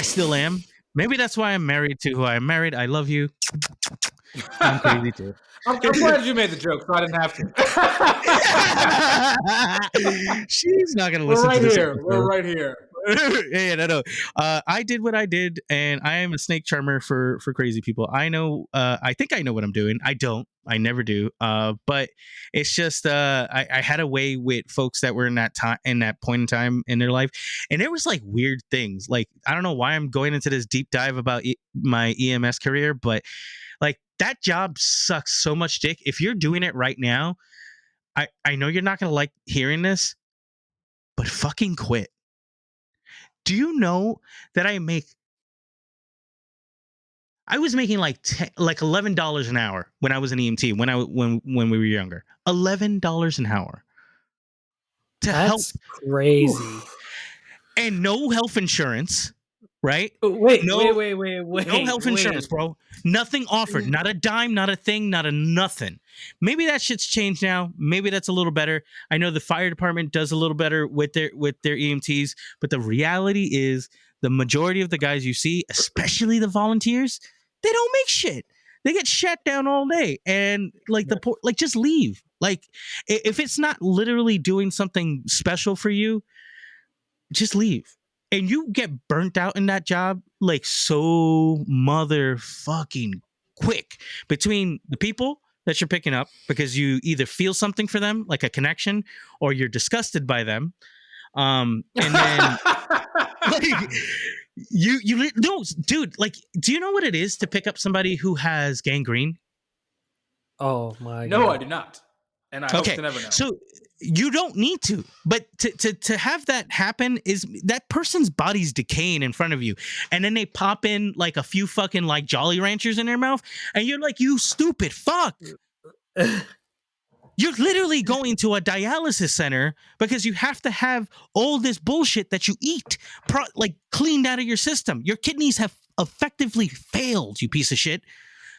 still am. Maybe that's why I'm married to who I'm married. I love you. I'm crazy too. I'm glad you made the joke, so I didn't have to. She's not gonna listen to this. We're right here. Yeah, no. I did what I did, and I am a snake charmer for crazy people. I know. I think I know what I'm doing. I don't. I never do. But it's just I had a way with folks that were in that point in time in their life, and there was like weird things. Like, I don't know why I'm going into this deep dive about my EMS career, but like that job sucks so much dick. If you're doing it right now, I know you're not gonna like hearing this, but fucking quit. Do you know that I was making like $11 an hour when I was an EMT when we were younger. $11 an hour to help. Crazy. And no health insurance, right? Wait. No health insurance, bro. Nothing offered. Not a dime, not a thing, not a nothing. Maybe that shit's changed now. Maybe that's a little better. I know the fire department does a little better with their EMTs, but the reality is the majority of the guys you see, especially the volunteers, they don't make shit. They get shut down all day, and just leave. Like, if it's not literally doing something special for you, just leave. And you get burnt out in that job like so motherfucking quick between the people that you're picking up because you either feel something for them, like a connection, or you're disgusted by them. And then no, dude, like, do you know what it is to pick up somebody who has gangrene? Oh my God. No, I do not. And I hope to never know. So you don't need to, but to have that happen is that person's body's decaying in front of you, and then they pop in like a few fucking like Jolly Ranchers in their mouth, and you're like, you stupid fuck. You're literally going to a dialysis center because you have to have all this bullshit that you eat cleaned out of your system. Your kidneys have effectively failed, you piece of shit.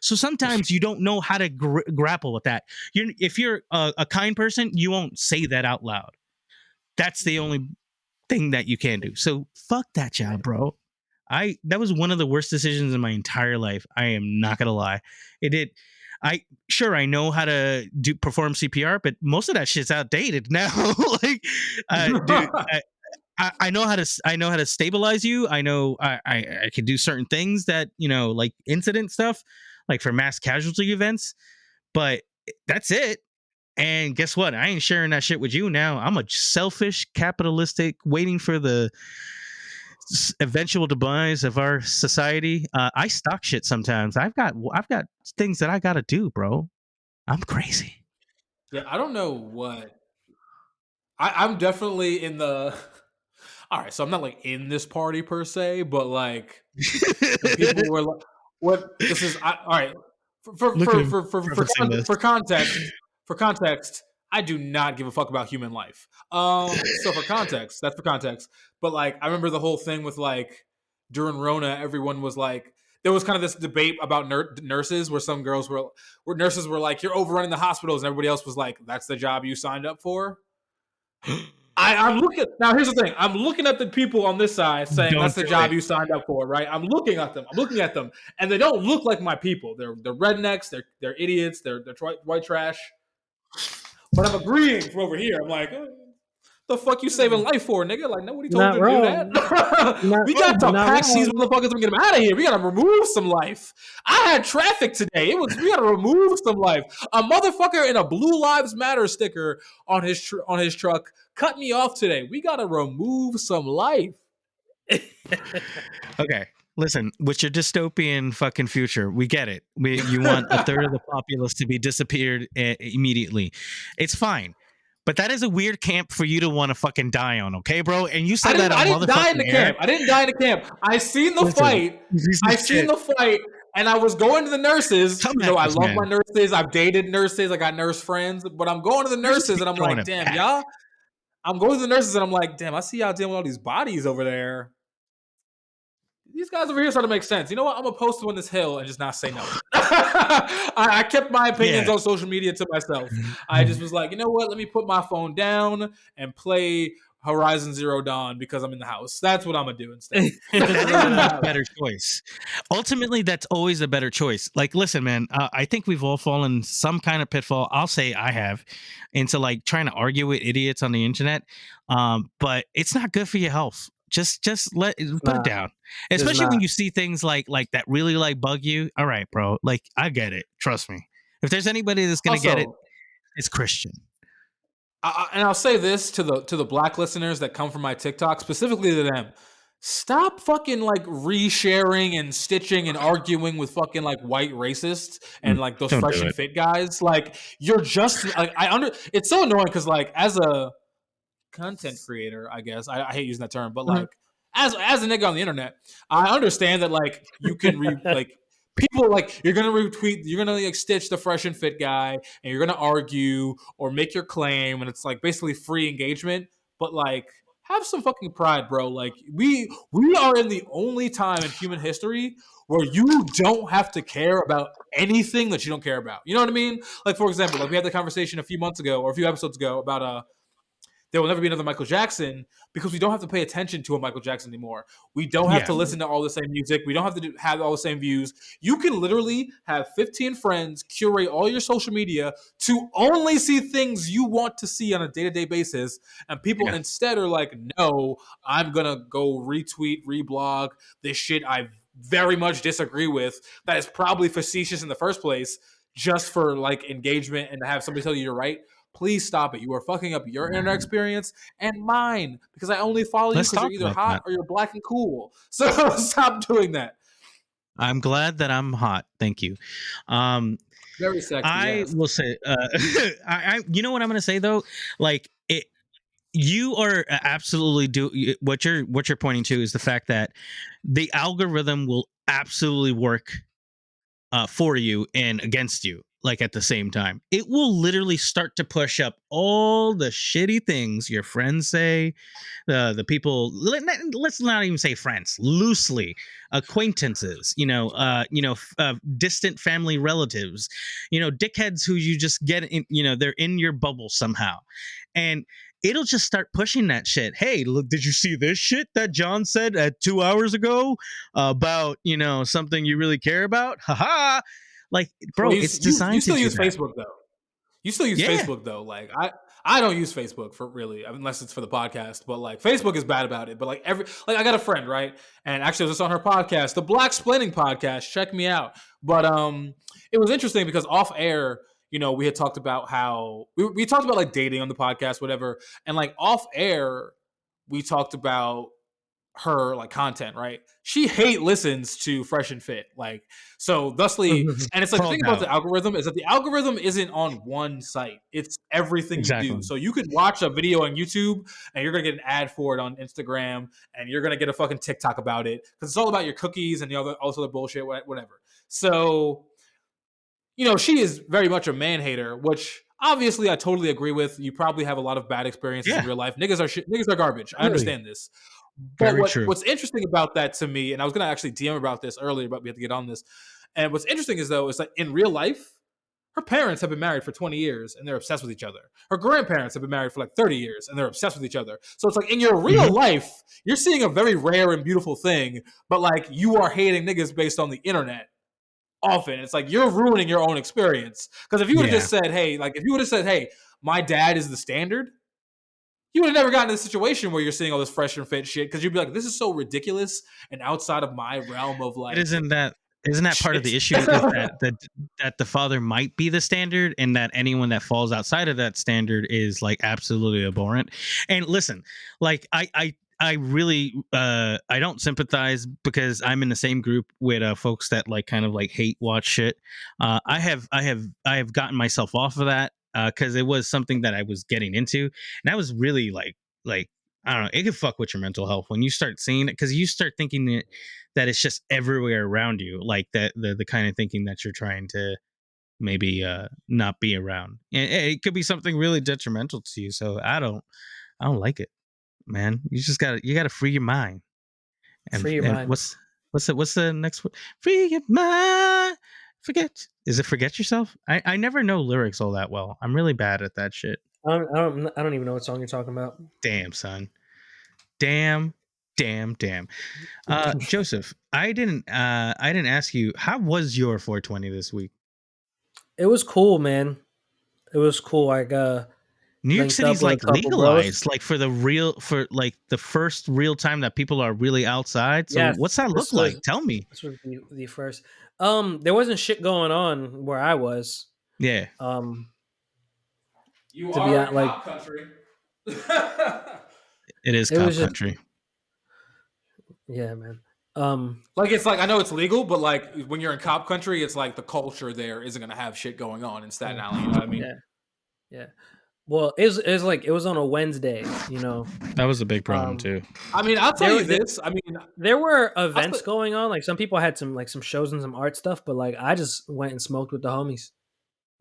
So sometimes you don't know how to grapple with that. If you're a kind person, you won't say that out loud. That's the only thing that you can do. So fuck that job, bro. That was one of the worst decisions in my entire life. I am not gonna lie. I know how to perform CPR, but most of that shit's outdated now. Dude, I know how to stabilize you. I know I can do certain things that, like incident stuff, like for mass casualty events, but that's it. And guess what? I ain't sharing that shit with you now. I'm a selfish, capitalistic, waiting for the eventual demise of our society. I stock shit sometimes. I've got things that I gotta do, bro. I'm crazy. Yeah, I don't know what. I'm definitely in the. All right, so I'm not like in this party per se, but like when people were like, "What this is?" All right, for Look at for him for for for, referencing this. for context, for context, I do not give a fuck about human life. So for context, that's for context. But like, I remember the whole thing with like during Rona, everyone was like, there was kind of this debate about nurses, where some girls where nurses were like, "You're overrunning the hospitals," and everybody else was like, "That's the job you signed up for." I'm looking now. Here's the thing: I'm looking at the people on this side saying Don't that's the do job it. you signed up for, right? I'm looking at them. I'm looking at them, and they don't look like my people. They're rednecks. They're idiots. They're white trash. But I'm agreeing from over here. I'm like, the fuck you saving life for, nigga? Like nobody told Not you to do wrong. that. Not We got to not patch these wrong. motherfuckers and get them out of here. We got to remove some life. I had traffic today. We got to remove some life. A motherfucker in a Blue Lives Matter sticker on his truck cut me off today. We got to remove some life. Okay, listen, with your dystopian fucking future, we get it. You want a third of the populace to be disappeared immediately. It's fine. But that is a weird camp for you to want to fucking die on, okay, bro? And you said that I on didn't die in motherfucking the air. camp. I didn't die in the camp. I seen the Listen, fight. piece of I seen shit. the fight, and I was going to the nurses. Come You at know, I this love man. my nurses. I've dated nurses. I got nurse friends. But I'm going to the You're just nurses, and I'm throwing like, it damn, back. y'all. I'm going to the nurses, and I'm like, damn, I see y'all dealing with all these bodies over there. These guys over here start to make sense. You know what? I'm gonna post them on this hill and just not say nothing. I kept my opinions Yeah. on social media to myself. I just was like, you know what? Let me put my phone down and play Horizon Zero Dawn because I'm in the house. That's what I'm gonna do instead. That is a much better choice. Ultimately, that's always a better choice. Like, listen, man, I think we've all fallen some kind of pitfall. I'll say I have, into like trying to argue with idiots on the internet. But it's not good for your health. Just put it down. Especially when you see things like that really like bug you. All right, bro. Like, I get it. Trust me. If there's anybody that's gonna get it, Also, it's Christian. and I'll say this to the black listeners that come from my TikTok, specifically to them. Stop fucking like resharing and stitching and arguing with fucking like white racists and like those Don't fresh do and it. fit guys. Like you're just like it's so annoying because like as a content creator, I guess I hate using that term, but like as a nigga on the internet, I understand that like you can like people like you're gonna retweet, you're gonna like stitch the fresh and fit guy, and you're gonna argue or make your claim, and it's like basically free engagement. But like, have some fucking pride, bro. Like we are in the only time in human history where you don't have to care about anything that you don't care about. You know what I mean? Like for example, like we had the conversation a few months ago or a few episodes ago about there will never be another Michael Jackson because we don't have to pay attention to a Michael Jackson anymore. We don't have Yeah. to listen to all the same music. We don't have to have all the same views. You can literally have 15 friends, curate all your social media to only see things you want to see on a day-to-day basis. And people Yeah. instead are like, no, I'm going to go retweet, reblog this shit I very much disagree with that is probably facetious in the first place just for like engagement and to have somebody tell you you're right. Please stop it. You are fucking up your internet experience and mine because I only follow you Let's because you're talk either about hot that. or you're black and cool. So stop doing that. I'm glad that I'm hot. Thank you. Very sexy, I yes. will say, you know what I'm going to say though? Like it, you are absolutely what you're pointing to is the fact that the algorithm will absolutely work for you and against you, like at the same time. It will literally start to push up all the shitty things your friends say, the people, let's not even say friends, loosely acquaintances, distant family relatives, dickheads who you just get in, they're in your bubble somehow. And it'll just start pushing that shit. Hey, look, did you see this shit that John said 2 hours ago about, something you really care about? Haha. Like, Well, bro, it's designed to still do use that. Facebook though. You still use Yeah. Facebook though. Like I don't use Facebook for really, unless it's for the podcast. But like, Facebook is bad about it. But like I got a friend, right? And actually, I was just on her podcast, the Black Splaining podcast. Check me out. But it was interesting because off air, we had talked about how we talked about like dating on the podcast, whatever, and like off air, we talked about her like content, right? She listens to Fresh and Fit, like, so thusly, and it's like the thing about the algorithm is that the algorithm isn't on one site, it's everything you do. So you could watch a video on YouTube and you're gonna get an ad for it on Instagram, and you're gonna get a fucking TikTok about it because it's all about your cookies and the other also the bullshit, whatever. So she is very much a man hater, which obviously I totally agree with. You probably have a lot of bad experiences in real life. Niggas are shit. Niggas are garbage. I understand this. But what's interesting about that to me, and I was going to actually DM about this earlier, but we have to get on this. And what's interesting is like in real life, her parents have been married for 20 years and they're obsessed with each other. Her grandparents have been married for like 30 years and they're obsessed with each other. So it's like in your real life, you're seeing a very rare and beautiful thing, but like you are hating niggas based on the internet. Often it's like you're ruining your own experience. Because if you would have just said, hey, my dad is the standard, you would have never gotten to the situation where you're seeing all this Fresh and Fit shit, because you'd be like, this is so ridiculous and outside of my realm of like. Isn't that part of the issue? Is that the father might be the standard, and that anyone that falls outside of that standard is like absolutely abhorrent. And listen, like I really I don't sympathize, because I'm in the same group with folks that like kind of like hate watch shit. I have gotten myself off of that because it was something that I was getting into, and I was really like I don't know, it can fuck with your mental health when you start seeing it, because you start thinking that it's just everywhere around you, like that the kind of thinking that you're trying to maybe not be around, and it could be something really detrimental to you. So I don't like it, man. You gotta free your mind. Free your mind. What's the next one? Free your mind. Forget yourself? I never know lyrics all that well. I'm really bad at that shit. I don't even know what song you're talking about. Damn, son. Damn. Joseph, I didn't ask you, how was your 420 this week? It was cool, man. It was cool. New York City's like legalized, like for the first real time that people are really outside. So what's that look like? Tell me. This was the first. There wasn't shit going on where I was. Yeah. You are in cop country. It is cop country. Yeah, man. Like it's like, I know it's legal, but like when you're in cop country, it's like the culture there isn't gonna have shit going on in Staten Island. You know what I mean? Yeah. Well, it was on a Wednesday, That was a big problem too. I mean, I'll tell you this. I mean, there were events going on. Like some people had some shows and some art stuff, but like I just went and smoked with the homies.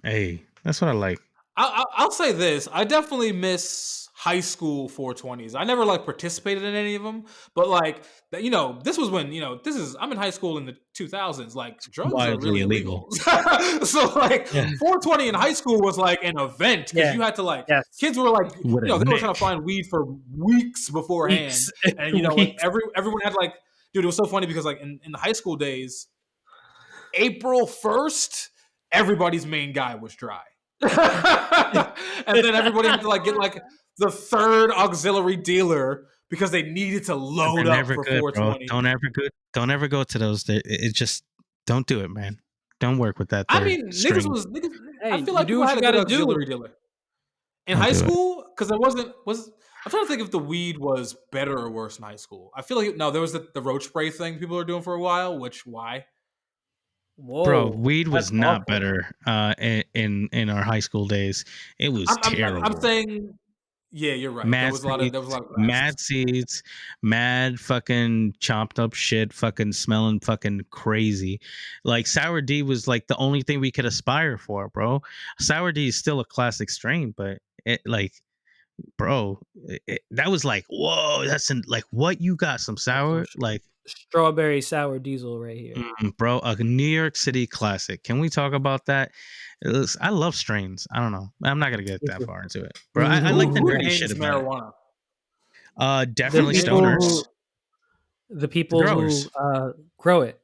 Hey, that's what I like. I'll say this. I definitely miss high school 420s. I never like participated in any of them, but like, this was when, I'm in high school in the 2000s, like drugs are really illegal. So like 420 in high school was like an event, because you had to like, kids were like, they were trying to find weed for weeks beforehand. And like everyone had like, dude, it was so funny because like in the high school days, April 1st, everybody's main guy was dry. And then everybody had to like get like the third auxiliary dealer because they needed to load up for 420. Bro. Don't ever go to those. It just don't do it, man. Don't work with that. I mean, niggas. Hey, I feel like you had a good auxiliary dealer in high school, because it wasn't. I'm trying to think if the weed was better or worse in high school. I feel like there was the roach spray thing people were doing for a while. Why? Whoa, bro, weed was not better in our high school days. It was terrible. I'm saying, yeah, you're right. There was a lot of mad seeds, mad fucking chopped up shit, fucking smelling fucking crazy. Like Sour D was like the only thing we could aspire for, bro. Sour D is still a classic strain, but it like, bro, that was like, whoa, like what you got, some sour, like strawberry sour diesel right here, bro, a New York City classic. Can we talk about that? I love strains. I don't know, I'm not gonna get that far into it, bro. I like the nerdy shit about marijuana. Definitely stoners. The people who grow it,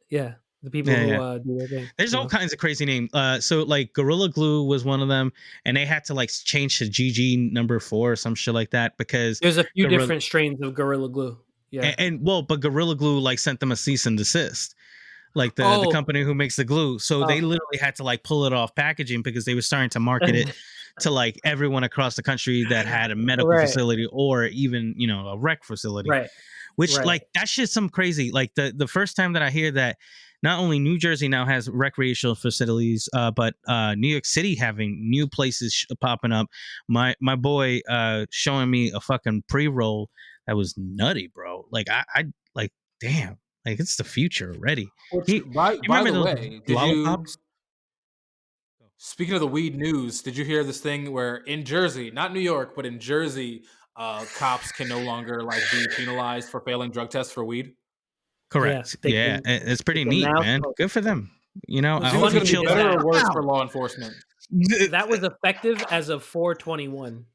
The people Yeah, who yeah. do their thing. There's you all know? kinds of crazy names. So like Gorilla Glue was one of them, and they had to like change to GG number 4 or some shit like that because There's a few Gorilla different strains of Gorilla Glue. Yeah. and well, but Gorilla Glue like sent them a cease and desist, like the Oh. company who makes the glue. So they Oh. literally had to like pull it off packaging because they were starting to market it to like everyone across the country that had a medical Right. facility or even a rec facility. Right. Which Right. like that shit's some crazy. Like the first time that I hear that not only New Jersey now has recreational facilities, but New York City having new places popping up. My boy showing me a fucking pre-roll that was nutty, bro. Like I like damn, like it's the future already. Which, You by remember the those way, did you? lollipops? Speaking of the weed news, did you hear this thing where in Jersey, not New York, but in Jersey, cops can no longer like be penalized for failing drug tests for weed? Correct. they Yeah, can- it's pretty they can neat, now- man. Good for them. You know, Do I you hope think you it's going chill to be better that or worse out. for law enforcement? That was effective as of 4/21.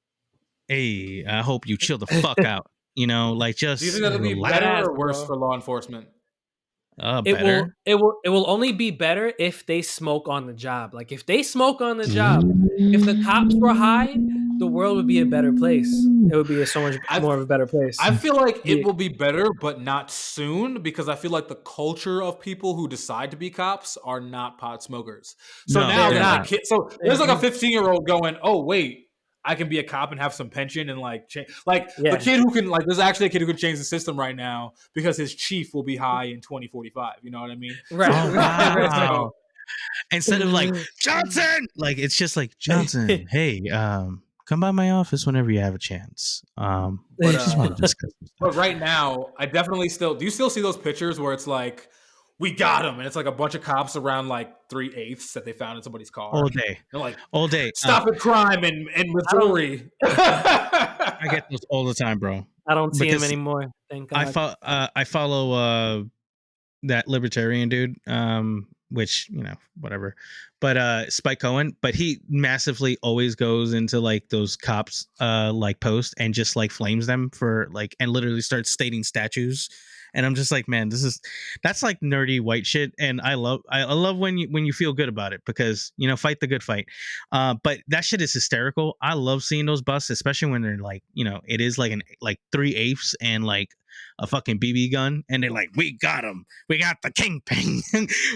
Hey, I hope you chill the fuck out. You know, like just Do you think that'll be relax. better or worse bro. for law enforcement? Better. It will only be better if they smoke on the job. Like if they smoke on the job, if the cops were high, the world would be a better place. It would be so much more of a better place. I feel like it Yeah. will be better, but not soon, because I feel like the culture of people who decide to be cops are not pot smokers. So No, now they're that not. like so there's like a 15-year-old going, oh wait, I can be a cop and have some pension and like the Yeah. kid who can like there's actually a kid who can change the system right now because his chief will be high in 2045. You know what I mean? Right. Oh, right. wow. Instead of like Johnson, like it's just like Johnson. Hey, come by my office whenever you have a chance. But, I just want to discuss this But stuff. right now, I definitely still do. You still see those pictures where it's like, we got him, and it's like a bunch of cops around like 3/8 that they found in somebody's car. All day, They're like, all day. stopping crime in Missouri. I get those all the time, bro. I don't see him Because anymore. Thank God. I follow that libertarian dude, which whatever, but Spike Cohen, but he massively always goes into like those cops like posts and just like flames them for like and literally starts stating statues. And I'm just like, man, that's like nerdy white shit, and I love when you feel good about it because fight the good fight. But that shit is hysterical. I love seeing those busts, especially when they're like it is like 3/8 and like a fucking BB gun, and they're like, we got him, we got the kingpin,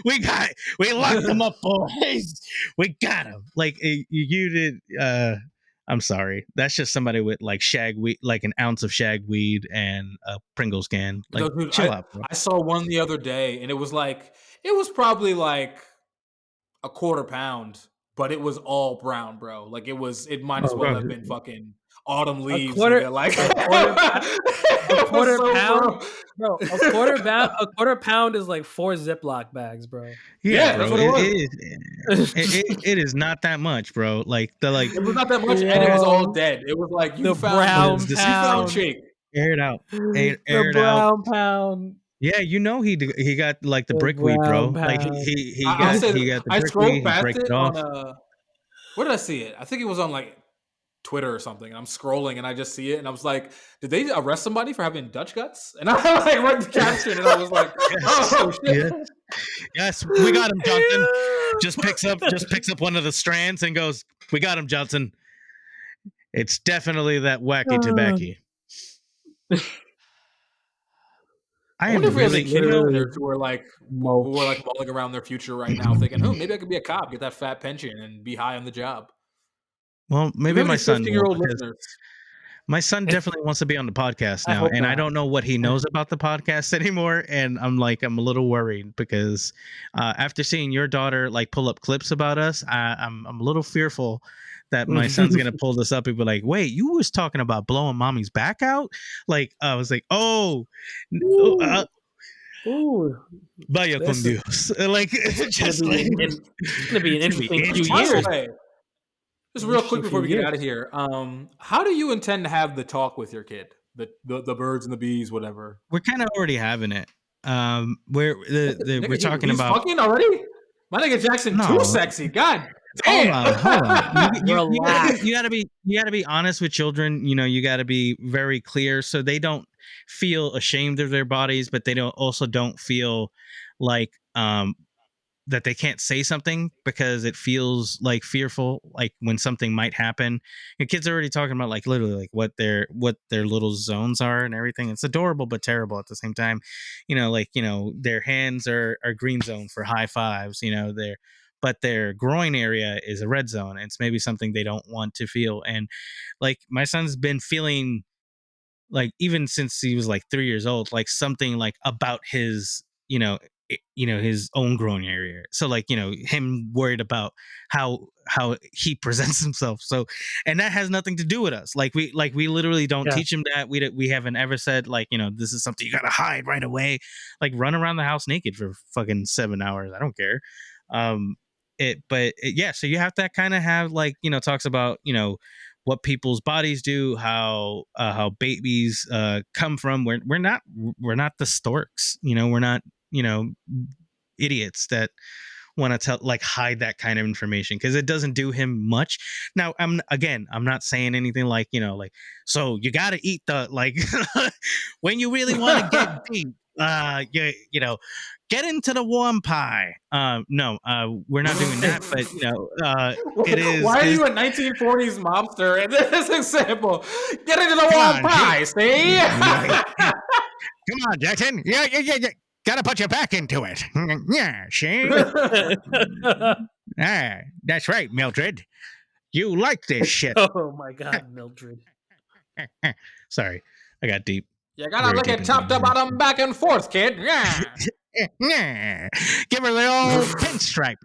we locked him up, boys, we got him. Like you did. I'm sorry. That's just somebody with like shag weed, like an ounce of shag weed and a Pringles can. Like, No, dude, chill out, bro. I saw one the other day, and it was probably like a quarter pound, but it was all brown, bro. Like it might as well have been fucking autumn leaves. quarter- like a quarter pound, bro. bro. A quarter pound is like 4 Ziploc bags, bro. Yeah, bro. that's what it was. It is not that much, bro. Like it was not that much, and it was all dead. It was like The brown pound. shake. Air it out. Air The it brown out. pound. Yeah, he got like the The brick weed, bro. brown Like pound. he I got said, the I brick scrolled weed. He past breaks it it off. on where did I see it? I think it was on like Twitter or something. And I'm scrolling and I just see it and I was like, did they arrest somebody for having Dutch guts? And I like read the caption and I was like, oh shit. Yes, we got him, Johnson. Just picks up one of the strands and goes, we got him, Johnson. It's definitely that wacky tobacco. I wonder if we have any kid listeners who are like mulling around their future right now, thinking, "Oh, maybe I could be a cop, get that fat pension, and be high on the job." Well, maybe my son. 15-year-old listeners. My son definitely wants to be on the podcast now, and I don't know what he knows about the podcast anymore. And I'm a little worried because after seeing your daughter like pull up clips about us, I'm a little fearful that my son's gonna pull this up and be like, "Wait, you was talking about blowing mommy's back out?" Like I was like, "Oh, vaya con Dios!" Like it's just like it's gonna be an interesting few By years. the way, just real quick before we get out of here, how do you intend to have the talk with your kid? The birds and the bees, whatever. We're kind of already having it. We're talking he's about fucking already. My nigga Jackson too sexy. God damn. Hold on. You gotta be honest with children. You gotta be very clear so they don't feel ashamed of their bodies, but they don't feel like that they can't say something because it feels like fearful, like when something might happen. Your kids are already talking about like literally like what their little zones are and everything. It's adorable but terrible at the same time. Like their hands are green zone for high fives. But their groin area is a red zone. It's maybe something they don't want to feel. And like my son's been feeling like even since he was like 3 years old, like something like about his his own groin area. So like him worried about how he presents himself. So, and that has nothing to do with us. Like we literally don't teach him that. We haven't ever said like this is something you gotta hide right away. Like run around the house naked for fucking 7 hours. I don't care. So you have to kind of have like talks about what people's bodies do, how babies come from. We're not the storks, we're not idiots that want to tell like hide that kind of information because it doesn't do him much. Now I'm not saying anything like like so you got to eat the like when you really want to get deep get into the warm pie. No, we're not doing that, but it is. Why are you a 1940s mobster in this example? Get into the warm pie, see? Come on, Jackson. Yeah. Gotta put your back into it. Yeah, see? That's right, Mildred. You like this shit. Oh my God, Mildred. Sorry, I got deep. You gotta look at top to bottom, back and forth, kid. Yeah. Yeah. Give her the old pinstripe.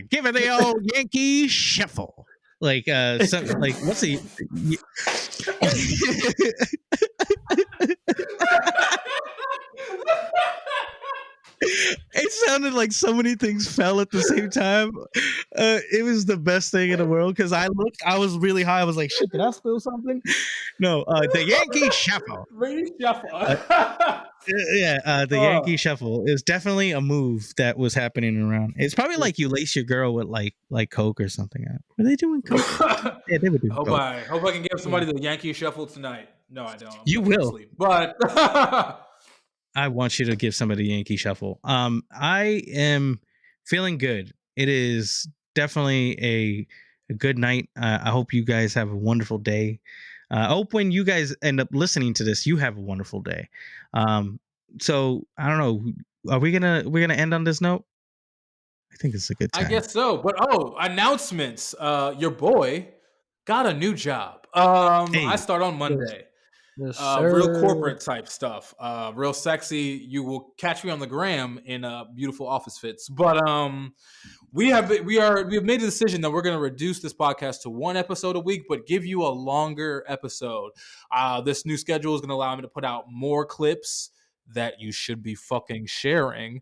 Give her the old Yankee shuffle. Like like what's the It sounded like so many things fell at the same time. It was the best thing in the world because I was really high. I was like, shit, did I spill something? No, the Yankee Shuffle. The Yankee Shuffle is definitely a move that was happening around. It's probably like you lace your girl with like Coke or something. Were they doing Coke? Yeah, they were doing Coke. I hope I can give somebody the Yankee Shuffle tonight. No, I don't. You will. Sleep. But I want you to give somebody a Yankee Shuffle. I am feeling good. It is definitely a good night. I hope you guys have a wonderful day. I hope when you guys end up listening to this, you have a wonderful day. So I don't know. Are we're gonna end on this note? I think it's a good time. I guess so. But announcements. Your boy got a new job. I start on Monday. Yes, real corporate type stuff. Real sexy. You will catch me on the gram in beautiful office fits. But we have made a decision that we're going to reduce this podcast to one episode a week, but give you a longer episode. This new schedule is going to allow me to put out more clips that you should be fucking sharing.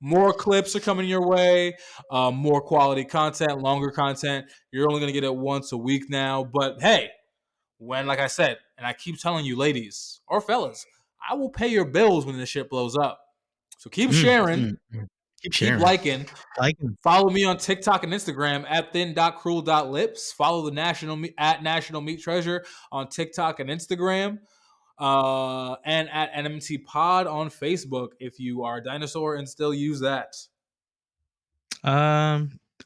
More clips are coming your way. More quality content, longer content. You're only going to get it once a week now. But hey, when, like I said, and I keep telling you, ladies or fellas, I will pay your bills when this shit blows up. So keep sharing. Keep liking. Follow me on TikTok and Instagram at thin.cruel.lips. Follow the National Meat Treasure on TikTok and Instagram. And at NMT Pod on Facebook if you are a dinosaur and still use that.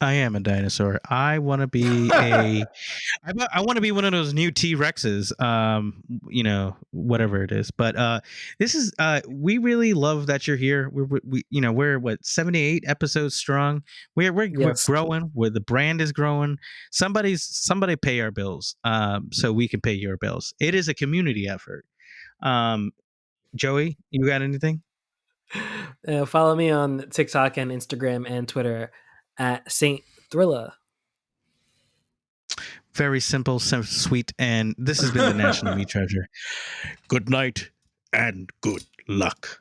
I am a dinosaur. I want to be I want to be one of those new T-Rexes. Whatever it is. But this is we really love that you're here. We're what 78 episodes strong. We're growing. Where the brand is growing. Somebody pay our bills. So we can pay your bills. It is a community effort. Joey, you got anything? Follow me on TikTok and Instagram and Twitter at Saint Thrillah. Very simple, sweet, and this has been the National Meat Treasure. Good night and good luck.